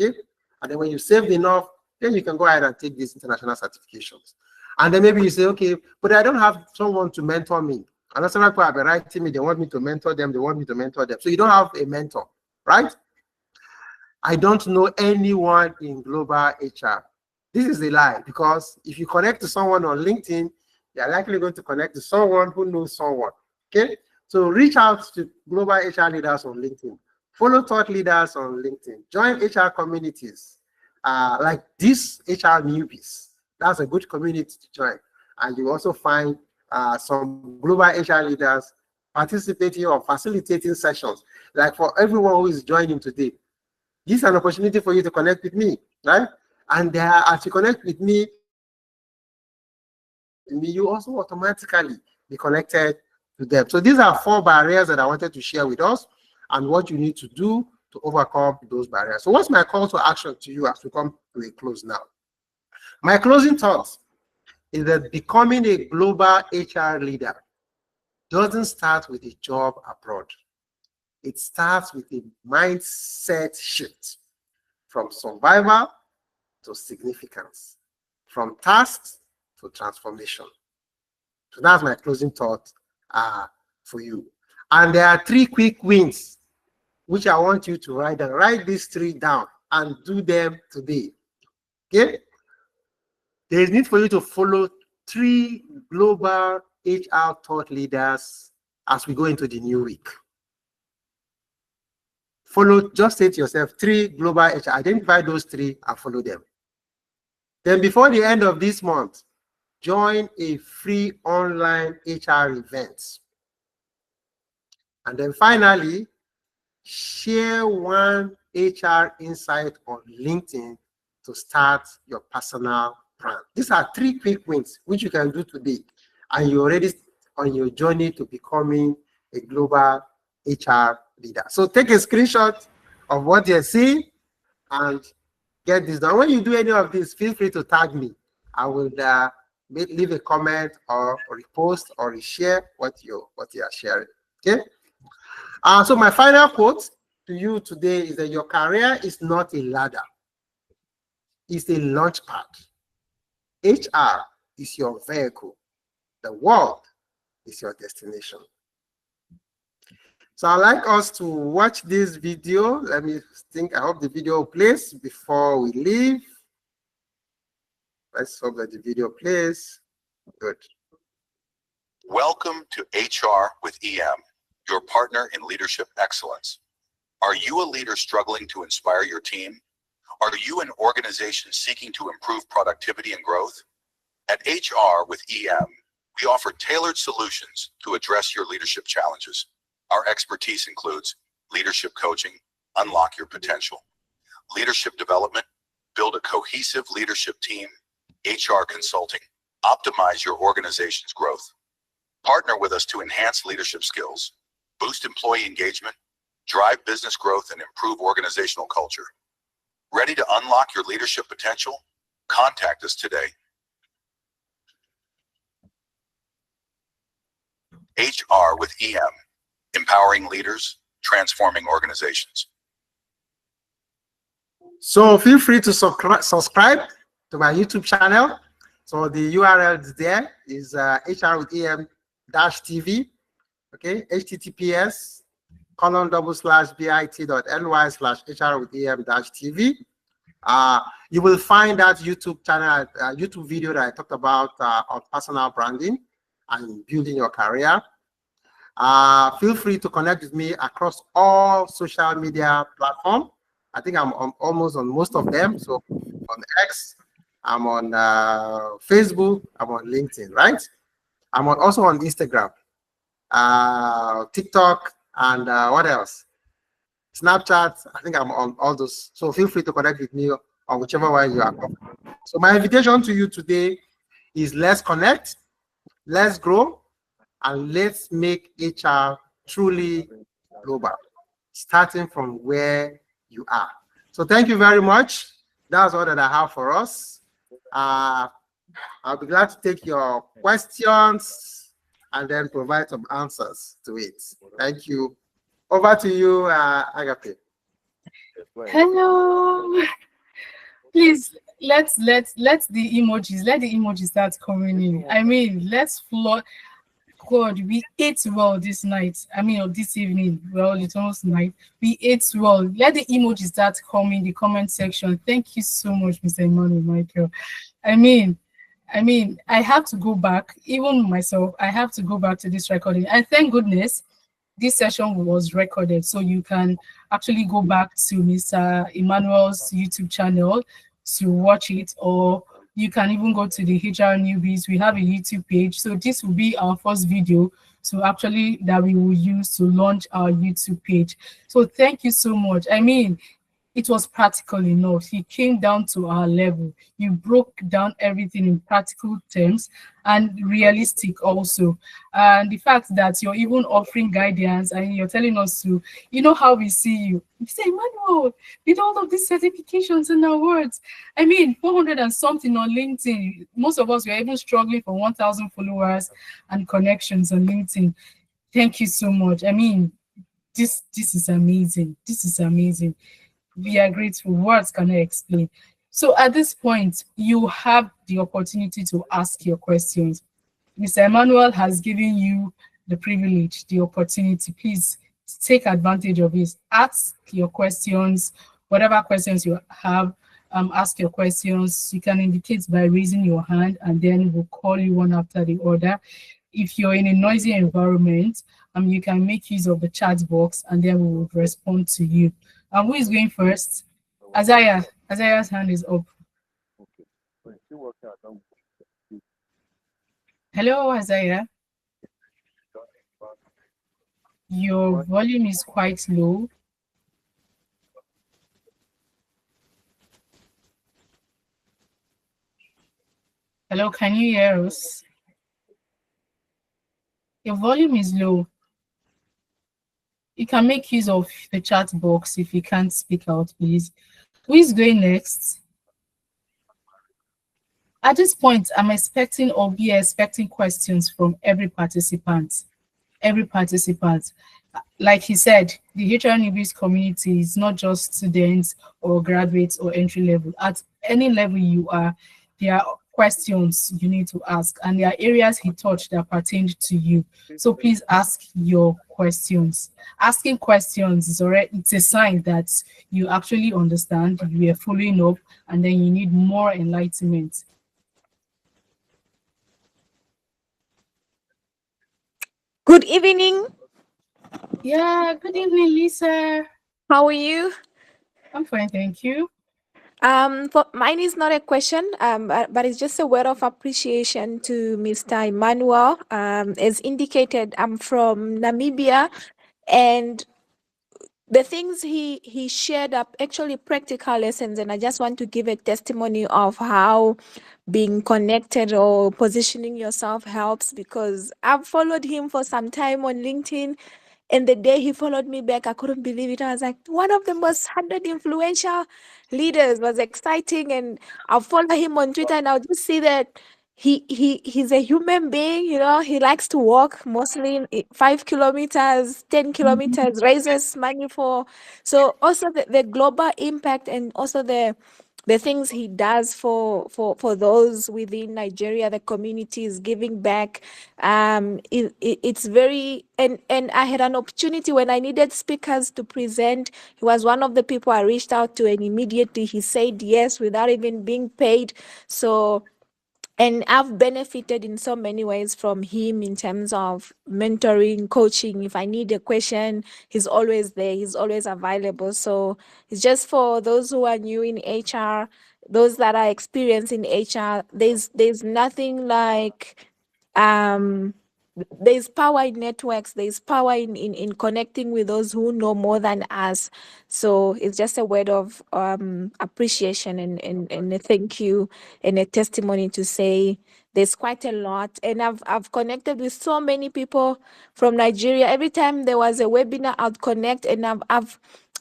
okay? And then when you saved enough, then you can go ahead and take these international certifications. And then maybe you say, okay, but I don't have someone to mentor me. And some people have been writing me, they want me to mentor them, they want me to mentor them. So you don't have a mentor, right? I don't know anyone in global HR. This is a lie, because if you connect to someone on LinkedIn, you're likely going to connect to someone who knows someone, okay? So reach out to global HR leaders on LinkedIn. Follow thought leaders on LinkedIn. Join HR communities like this HR newbies. That's a good community to join. And you also find some global HR leaders participating or facilitating sessions. Like for everyone who is joining today, this is an opportunity for you to connect with me, right? And as you connect with me, you also automatically be connected to them. So these are 4 barriers that I wanted to share with us and what you need to do to overcome those barriers. So what's my call to action to you as we come to a close now? My closing thoughts is that becoming a global HR leader doesn't start with a job abroad. It starts with a mindset shift from survival to significance, from tasks to transformation. So that's my closing thought for you. And there are 3 quick wins which I want you to write down. Write these 3 down and do them today. Okay? There is need for you to follow 3 global HR thought leaders as we go into the new week. Follow, just say to yourself, 3 global HR. Identify those 3 and follow them. Then before the end of this month, join a free online HR event. And then finally, share 1 HR insight on LinkedIn to start your personal brand. These are 3 quick wins which you can do today, and you're already on your journey to becoming a global HR leader. So take a screenshot of what you're seeing and get this done. When you do any of this, feel free to tag me. I will leave a comment or repost or reshare what you are sharing. Okay. So my final quote to you today is that your career is not a ladder. It's a launch pad. HR is your vehicle. The world is your destination. So I'd like us to watch this video. Let me think. I hope the video plays before we leave. Let's hope that the video plays. Good. Welcome to HR with EM, your partner in leadership excellence. Are you a leader struggling to inspire your team? Are you an organization seeking to improve productivity and growth? At HR with EM, we offer tailored solutions to address your leadership challenges. Our expertise includes leadership coaching, unlock your potential, leadership development, build a cohesive leadership team, HR consulting, optimize your organization's growth. Partner with us to enhance leadership skills, boost employee engagement, drive business growth, and improve organizational culture. Ready to unlock your leadership potential? Contact us today. HR with EM, empowering leaders, transforming organizations. So feel free to subscribe to my YouTube channel. So the URL is there, is HR with EM-TV, okay, https://bit.ly/HR with EM-TV. You will find that YouTube channel, YouTube video that I talked about on personal branding and building your career. Feel free to connect with me across all social media platforms. I think I'm almost on most of them. So on X, I'm on Facebook, I'm on LinkedIn, right? I'm also on Instagram, TikTok, and what else? Snapchat, I think I'm on all those. So feel free to connect with me on whichever way you are comfortable. So my invitation to you today is let's connect, let's grow, and let's make HR truly global, starting from where you are. So thank you very much. That's all that I have for us. I'll be glad to take your questions and then provide some answers to it. Thank you. Over to you, Agape. Hello. Please let the emojis start coming in. I mean, let's flood. God, we ate well this night. I mean, or this evening. Well, it's almost night. We ate well. Let the emojis start coming in the comment section. Thank you so much, Mr. Emmanuel Michael. I mean, I have to go back. Even myself, I have to go back to this recording. And thank goodness this session was recorded, so you can actually go back to Mr. Emmanuel's YouTube channel to watch it, or you can even go to the HR newbies. We have a YouTube page, so this will be our first video that we will use to launch our YouTube page. So thank you so much. I mean, it was practical enough. He came down to our level. You broke down everything in practical terms and realistic also. And the fact that you're even offering guidance and you're telling us to, you know how we see you. You say, Emmanuel, with all of these certifications and awards, I mean, 400 and something on LinkedIn. Most of us were even struggling for 1,000 followers and connections on LinkedIn. Thank you so much. I mean, this is amazing. This is amazing. We are grateful. Words cannot explain. So at this point, you have the opportunity to ask your questions. Mr. Emmanuel has given you the privilege, the opportunity. Please take advantage of it. Ask your questions, whatever questions you have. Ask your questions. You can indicate by raising your hand, and then we'll call you one after the other. If you're in a noisy environment, you can make use of the chat box, and then we will respond to you. Who is going first? Isaiah. Isaiah's hand is up. Hello, Isaiah. Your volume is quite low. Hello, can you hear us? Your volume is low. You can make use of the chat box if you can't speak out, please. Who is going next? At this point, I'm expecting or we are expecting questions from every participant. Every participant. Like he said, the HR newbies community is not just students or graduates or entry level. At any level you are, there are questions you need to ask, and there are areas he touched that pertained to you. So please ask your questions. Asking questions is already, it's a sign that you actually understand, you are following up, and then you need more enlightenment. Good evening. Yeah, good evening, Lisa. How are you? I'm fine, thank you. Mine is not a question, but it's just a word of appreciation to Mr. Emmanuel. As indicated, I'm from Namibia, and the things he shared are actually practical lessons, and I just want to give a testimony of how being connected or positioning yourself helps, because I've followed him for some time on LinkedIn. And the day he followed me back, I couldn't believe it. I was like, one of the most 100 influential leaders. Was exciting. And I'll follow him on Twitter, and I'll just see that he's a human being. He likes to walk mostly 5 kilometers, 10 kilometers, raises money for. So also the global impact, and also the things he does for those within Nigeria, the communities, giving back. It's very, and I had an opportunity when I needed speakers to present. He was one of the people I reached out to, and immediately he said yes without even being paid. So, and I've benefited in so many ways from him in terms of mentoring, coaching. If I need a question, he's always there. He's always available. So it's just for those who are new in HR, those that are experienced in HR. There's nothing like there's power in networks, there's power in connecting with those who know more than us. So it's just a word of appreciation and a thank you and a testimony to say there's quite a lot. And I've connected with so many people from Nigeria. Every time there was a webinar, I'd connect, and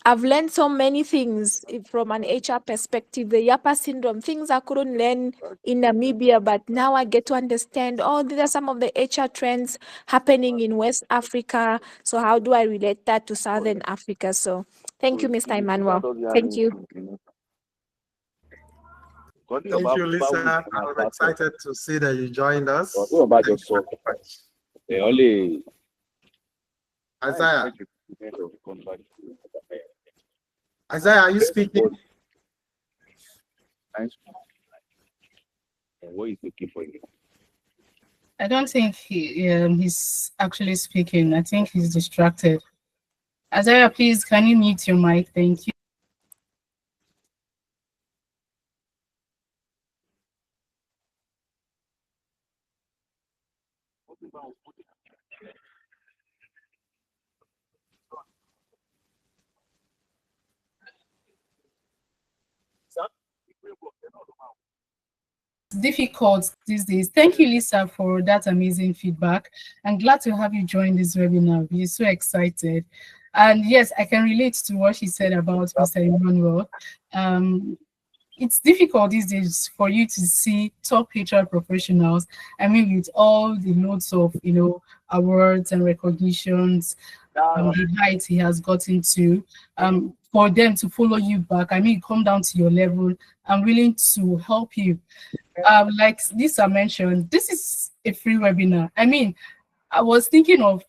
I've learned so many things from an HR perspective. The Yapa syndrome, things I couldn't learn in Namibia, but now I get to understand, oh, these are some of the HR trends happening in West Africa. So how do I relate that to Southern Africa? So thank you, Mr. Emmanuel. Thank you. Thank you, Lisa. I'm excited to see that you joined us. Isaiah. Isaiah, are you speaking? I don't think he's actually speaking. I think he's distracted. Isaiah, please, can you mute your mic? Thank you. Difficult these days. Thank you, Lisa, for that amazing feedback. I'm glad to have you join this webinar. We're so excited. And yes, I can relate to what she said about Mr. Emmanuel. It's difficult these days for you to see top HR professionals. I mean, with all the notes of, awards and recognitions, the height he has gotten to, for them to follow you back. I mean, come down to your level. I'm willing to help you. Like Lisa mentioned, this is a free webinar. I mean, I was thinking of,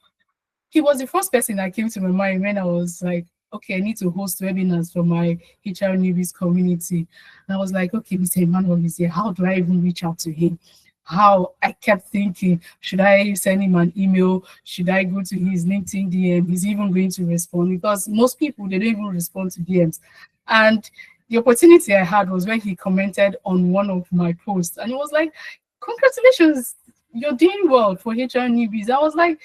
he was the first person that came to my mind when I was like, okay, I need to host webinars for my HR newbies community. And I was like, okay, Mr. Emmanuel is here. How do I even reach out to him? How I kept thinking, should I send him an email? Should I go to his LinkedIn DM? He's even going to respond, because most people, they don't even respond to DMs. And the opportunity I had was when he commented on one of my posts, and it was like, congratulations, you're doing well for HR newbies. I was like,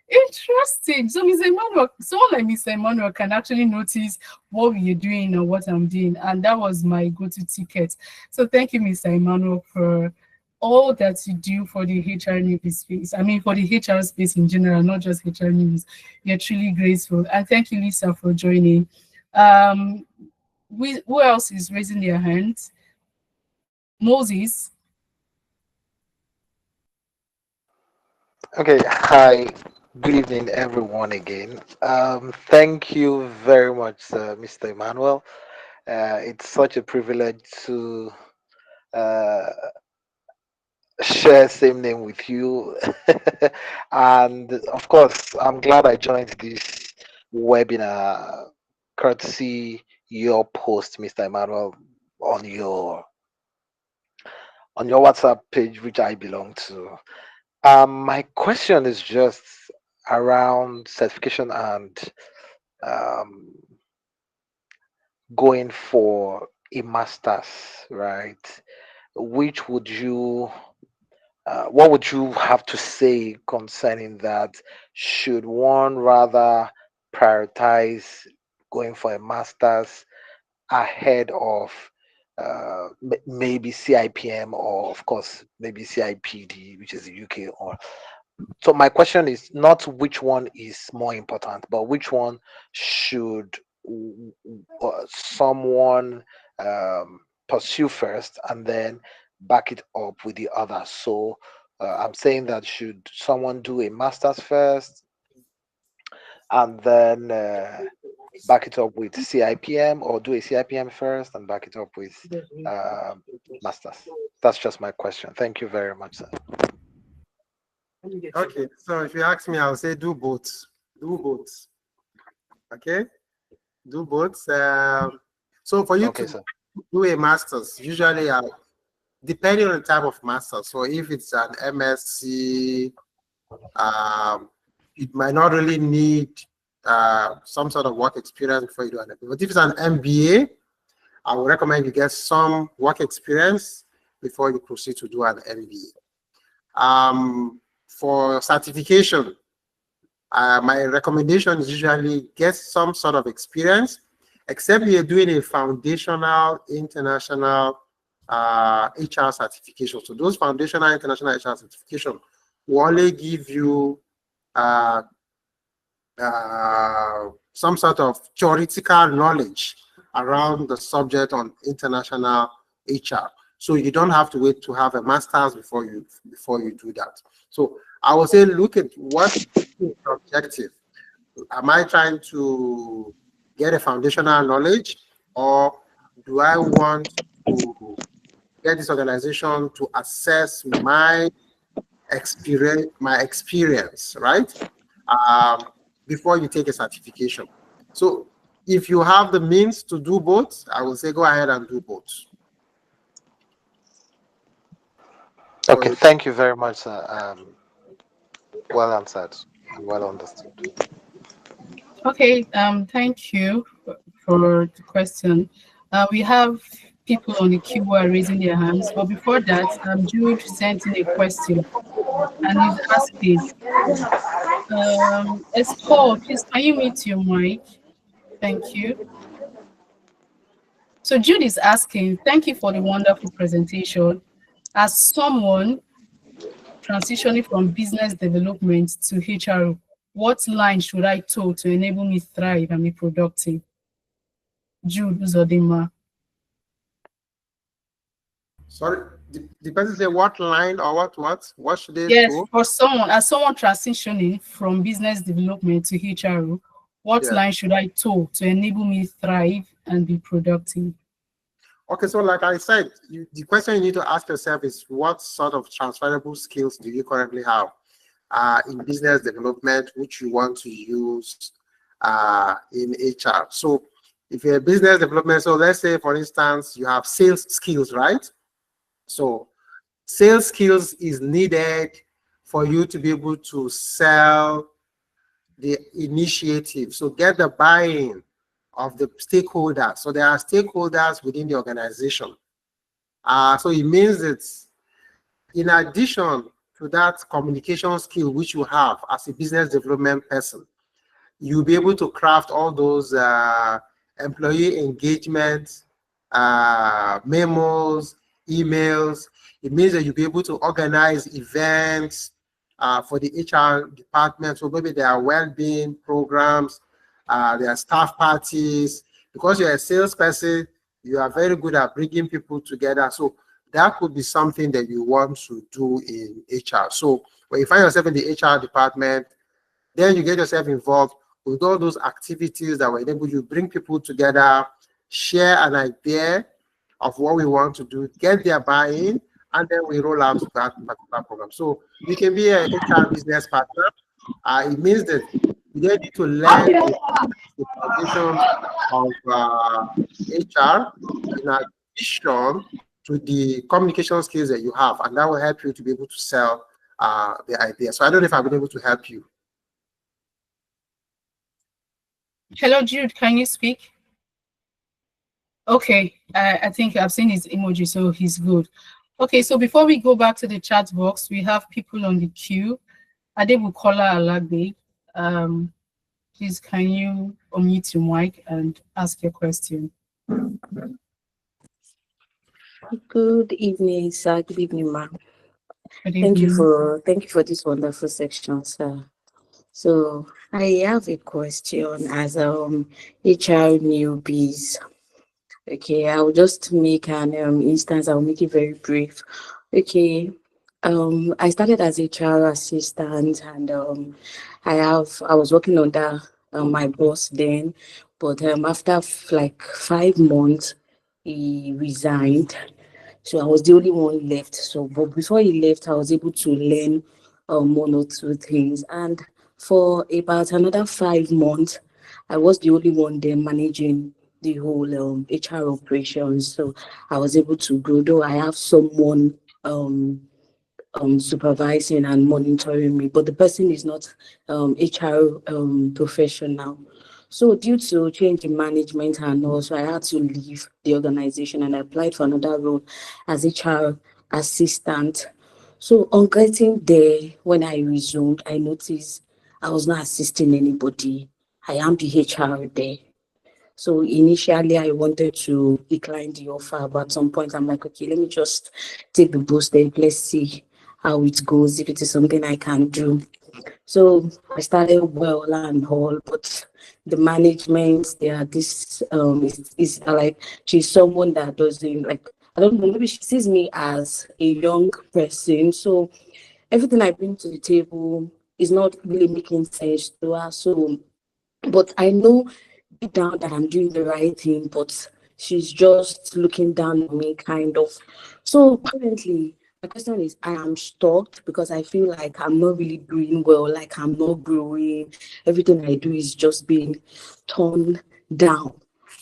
interesting. So Mr. Emmanuel, someone like Mr. Emmanuel can actually notice what we're doing and what I'm doing. And that was my go-to ticket. So thank you, Mr. Emmanuel, for all that you do for the HR newbie space. I mean, for the HR space in general, not just HR newbies. You're truly graceful. And thank you, Lisa, for joining. Who else is raising their hands? Moses. Okay, hi, good evening, everyone again. Thank you very much, Mr. Emmanuel. It's such a privilege to share same name with you. And of course, I'm glad I joined this webinar courtesy your post, Mr. Emmanuel, on your WhatsApp page, which I belong to. My question is just around certification and going for a master's, right? Which would you, what would you have to say concerning that? Should one rather prioritize going for a master's ahead of maybe CIPM, or of course maybe CIPD, which is the UK? Or so my question is not which one is more important, but which one should someone pursue first and then back it up with the other. So I'm saying that should someone do a master's first and then back it up with CIPM, or do a CIPM first and back it up with masters? That's just my question. Thank you very much, sir. Okay, so if you ask me, I'll say do both. Do both. Okay, do both. So for you to do a master's, usually depending on the type of master's. So if it's an MSc, it might not really need some sort of work experience before you do anything. But if it's an MBA, I would recommend you get some work experience before you proceed to do an MBA. for certification, my recommendation is usually get some sort of experience, except you're doing a foundational international HR certification. So those foundational international HR certification will only give you some sort of theoretical knowledge around the subject on international HR. So you don't have to wait to have a master's before you do that. So I would say look at what is the objective. Am I trying to get a foundational knowledge, or do I want to get this organization to assess my experience, right? Before you take a certification. So if you have the means to do both, I will say go ahead and do both. Okay, thank you very much, sir. Well answered and well understood. Okay, thank you for the question. We have people on the queue who are raising their hands, but before that, Jude sent in a question and he's asking, Paul, please, can you mute your mic? Thank you. So Jude is asking, thank you for the wonderful presentation. As someone transitioning from business development to HR, what line should I toe to enable me thrive and be productive? Jude Uzodima. Sorry, the person say what line or what should they Yes, do? for someone, as someone transitioning from business development to HR, what line should I toe to enable me thrive and be productive? Okay, so like I said, the question you need to ask yourself is what sort of transferable skills do you currently have in business development, which you want to use in HR. So if you're a business development, so let's say, for instance, you have sales skills, right? So sales skills is needed for you to be able to sell the initiative. So get the buy-in of the stakeholders. So there are stakeholders within the organization. So it means it's in addition to that communication skill which you have as a business development person, you'll be able to craft all those employee engagement memos, emails. It means that you'll be able to organize events for the HR department. So maybe there are well-being programs, there are staff parties. Because you're a salesperson, you are very good at bringing people together. So that could be something that you want to do in HR. So when you find yourself in the HR department, then you get yourself involved with all those activities that will enable you bring people together, share an idea of what we want to do, get their buy-in, and then we roll out that particular program. So you can be an HR business partner. It means that you then need to learn the foundations of HR in addition to the communication skills that you have, and that will help you to be able to sell the idea. So I don't know if I've been able to help you. Hello, Jude, can you speak? Okay, I think I've seen his emoji, so he's good. Okay, so before we go back to the chat box, we have people on the queue. Adebukola Alagbe, please can you unmute your mic and ask your question? Good evening, sir. Good evening, ma'am. Good evening. Thank you for this wonderful section, sir. So I have a question as HR newbies. Okay, I'll just make an instance. I'll make it very brief. Okay, I started as HR assistant, and I was working under my boss then, but after like 5 months, he resigned. So I was the only one left. So, but before he left, I was able to learn 1 or 2 things. And for about another 5 months, I was the only one there managing the whole HR operations. So I was able to grow, though I have someone supervising and monitoring me, but the person is not HR professional. So due to change in management and also I had to leave the organization and I applied for another role as HR assistant. So on getting there, when I resumed, I noticed I was not assisting anybody. I am the HR there. So initially, I wanted to decline the offer, but at some point, I'm like, okay, let me just take the boost step. Let's see how it goes, if it is something I can do. So I started well and all, but the management, they are this is like she's someone that doesn't like, I don't know, maybe she sees me as a young person. So everything I bring to the table is not really making sense to her. So but I know deep down that I'm doing the right thing, but she's just looking down on me, kind of. So currently, my question is, I am stuck because I feel like I'm not really doing well, like I'm not growing. Everything I do is just being torn down.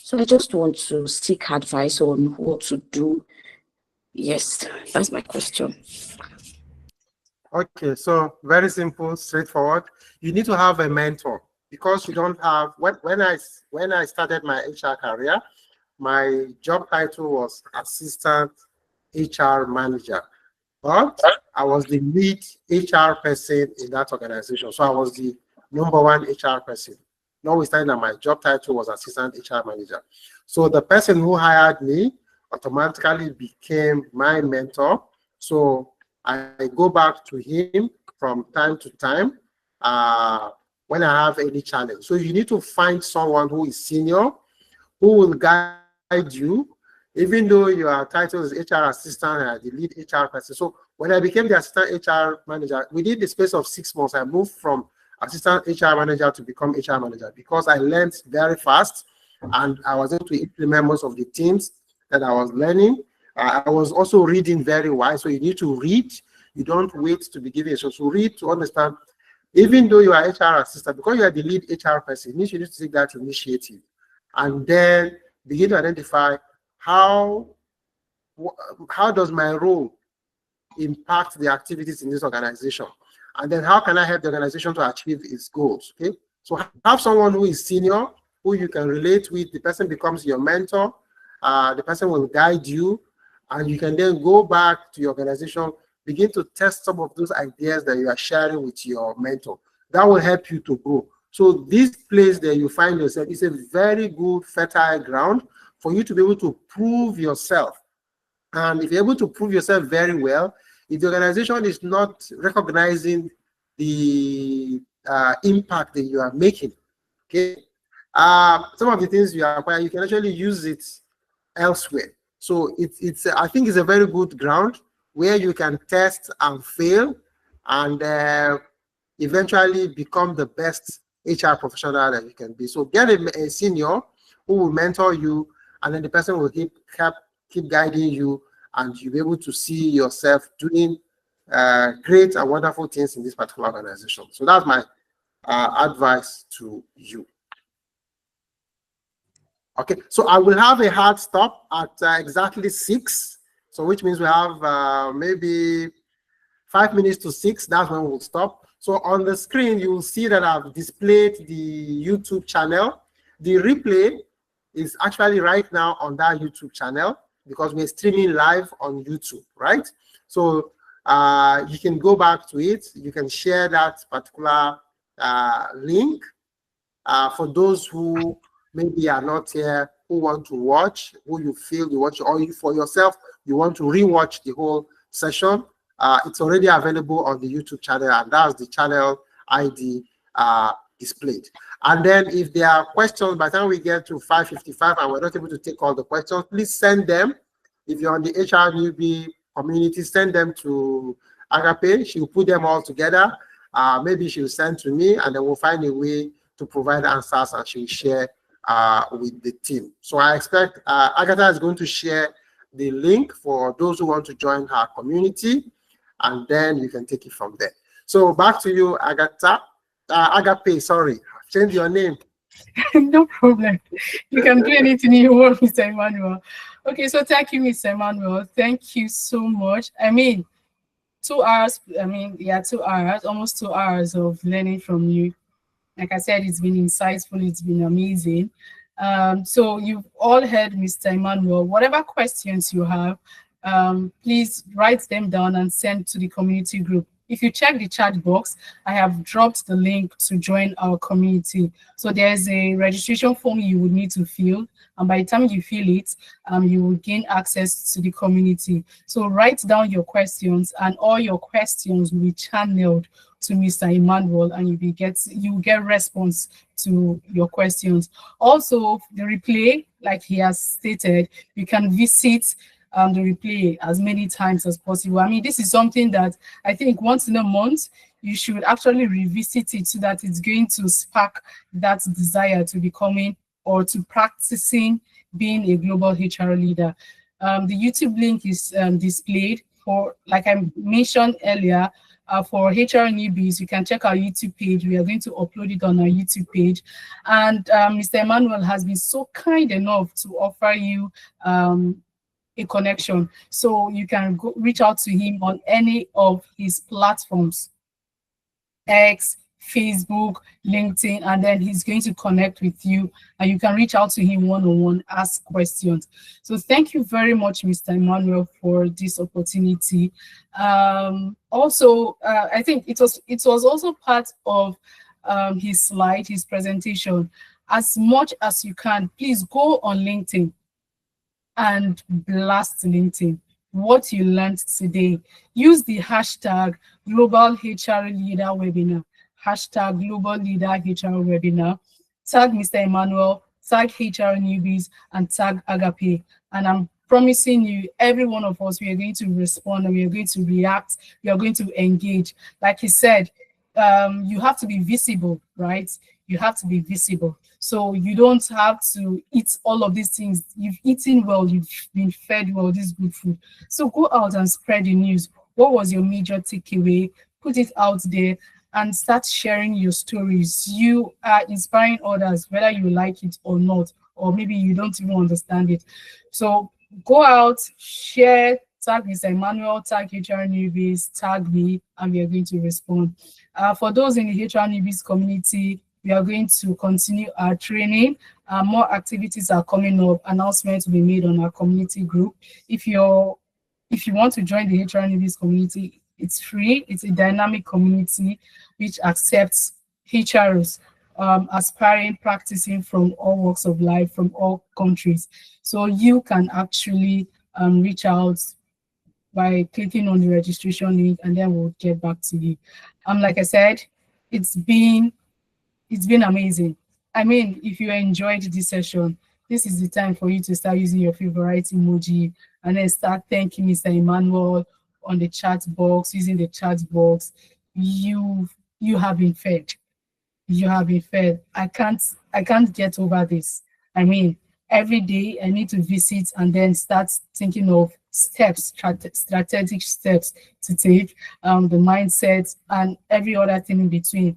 So I just want to seek advice on what to do. Yes, that's my question. Okay, so very simple, straightforward. You need to have a mentor because you don't have. When I started my HR career, my job title was assistant HR manager, but I was the lead HR person in that organization. So I was the number one HR person. Notwithstanding that my job title was assistant HR manager. So the person who hired me automatically became my mentor. So I go back to him from time to time uh, when I have any challenge. So you need to find someone who is senior, who will guide you, even though your title is HR assistant and the lead HR person. So when I became the assistant HR manager, within the space of 6 months, I moved from assistant HR manager to become HR manager because I learned very fast and I was able to implement most of the things that I was learning. I was also reading very well. So you need to read. You don't wait to be given. So to read, to understand, even though you are HR assistant, because you are the lead HR person, you need to take that initiative and then begin to identify how how does my role impact the activities in this organization, and then how can I help the organization to achieve its goals. Okay, so have someone who is senior, who you can relate with. The person becomes your mentor. The person will guide you, and you can then go back to your organization, begin to test some of those ideas that you are sharing with your mentor. That will help you to grow. So this place that you find yourself is a very good fertile ground for you to be able to prove yourself. And if you're able to prove yourself very well, if the organization is not recognizing the impact that you are making, okay, some of the things you acquire, you can actually use it elsewhere. So it's I think it's a very good ground where you can test and fail and eventually become the best HR professional that you can be. So get a senior who will mentor you, and then the person will keep guiding you, and you'll be able to see yourself doing great and wonderful things in this particular organization. So that's my advice to you. Okay, so I will have a hard stop at exactly 6. So which means we have maybe 5 minutes to 6. That's when we'll stop. So on the screen, you will see that I've displayed the YouTube channel. The replay is actually right now on that YouTube channel because we're streaming live on YouTube, right? So you can go back to it. You can share that particular link for those who maybe are not here, who want to watch, who you feel you watch, or you for yourself, you want to rewatch the whole session. It's already available on the YouTube channel, and that's the channel ID displayed. And then if there are questions, by the time we get to 5:55 and we're not able to take all the questions, please send them. If you're on the HR newbie community, send them to Agape. She'll put them all together. Maybe she'll send to me, and then we'll find a way to provide answers, and she'll share with the team. So I expect Agatha is going to share the link for those who want to join her community, and then you can take it from there. So back to you, Agatha. Agape, sorry, change your name. No problem. You can do anything you want, Mr. Emmanuel. Okay, so thank you, Mr. Emmanuel. Thank you so much. I mean, 2 hours, yeah, 2 hours, almost 2 hours of learning from you. Like I said, it's been insightful, it's been amazing. So you've all heard Mr. Emmanuel. Whatever questions you have, please write them down and send to the community group. If you check the chat box, I have dropped the link to join our community. So there's a registration form you would need to fill, and by the time you fill it, you will gain access to the community. So write down your questions, and all your questions will be channeled to Mr. Emmanuel, and you will get response to your questions. Also, the replay, like he has stated, you can visit the replay as many times as possible. I mean, this is something that I think once in a month you should actually revisit it, so that it's going to spark that desire to becoming or to practicing being a global HR leader. The YouTube link is displayed for, like I mentioned earlier, for HR newbies. You can check our YouTube page. We are going to upload it on our YouTube page. And Mr. Emmanuel has been so kind enough to offer you a connection. So you can go reach out to him on any of his platforms, X, Facebook, LinkedIn, and then he's going to connect with you, and you can reach out to him one-on-one, ask questions. So thank you very much, Mr. Emmanuel, for this opportunity. Also, I think it was also part of his slide, his presentation. As much as you can, please go on LinkedIn and blast LinkedIn what you learned today. Use the hashtag Global HR Leader Webinar, hashtag Global Leader HR Webinar. Tag Mr. Emmanuel, tag HR Newbies, and tag Agape. And I'm promising you, every one of us, we are going to respond, and we are going to react, we are going to engage. Like he said, you have to be visible, right? You have to be visible. So you don't have to eat all of these things. You've eaten well, you've been fed well, this good food. So go out and spread the news. What was your major takeaway? Put it out there and start sharing your stories. You are inspiring others, whether you like it or not, or maybe you don't even understand it. So go out, share, tag Mr. Emmanuel, tag HR Newbies, tag me, and we are going to respond. For those in the HR Newbies community, we are going to continue our training. More activities are coming up. Announcements will be made on our community group. If you want to join the HR Newbies community, it's free. It's a dynamic community which accepts HRs aspiring, practicing from all walks of life, from all countries. So you can actually reach out by clicking on the registration link, and then we'll get back to you. Like I said, it's been amazing. I mean, if you enjoyed this session, this is the time for you to start using your favorite emoji, and then start thanking Mr. Emmanuel on the chat box, using the chat box. You have been fed. You have been fed. I can't get over this. I mean, every day I need to visit and then start thinking of steps, strategic steps to take, the mindset and every other thing in between.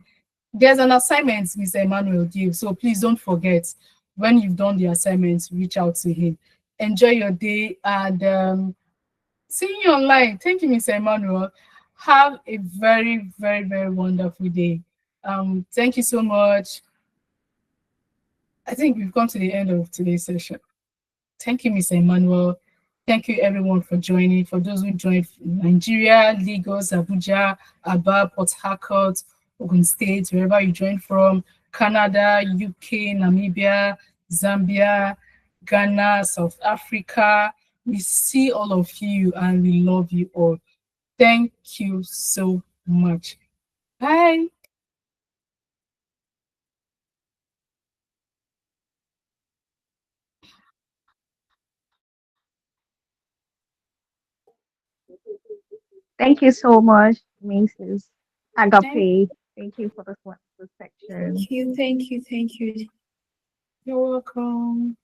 There's an assignment Mr. Emmanuel gave, so please don't forget, when you've done the assignments, reach out to him. Enjoy your day, and see you online. Thank you, Mr. Emmanuel. Have a very, very, very wonderful day. Thank you so much. I think we've come to the end of today's session. Thank you, Mr. Emmanuel. Thank you, everyone, for joining. For those who joined from Nigeria, Lagos, Abuja, Aba, Port Harcourt, Ogun State, wherever you joined from, Canada, UK, Namibia, Zambia, Ghana, South Africa. We see all of you and we love you all. Thank you so much. Bye. Thank you so much, Mrs. Thank Agape. Thank you for this wonderful section. Thank you. You're welcome.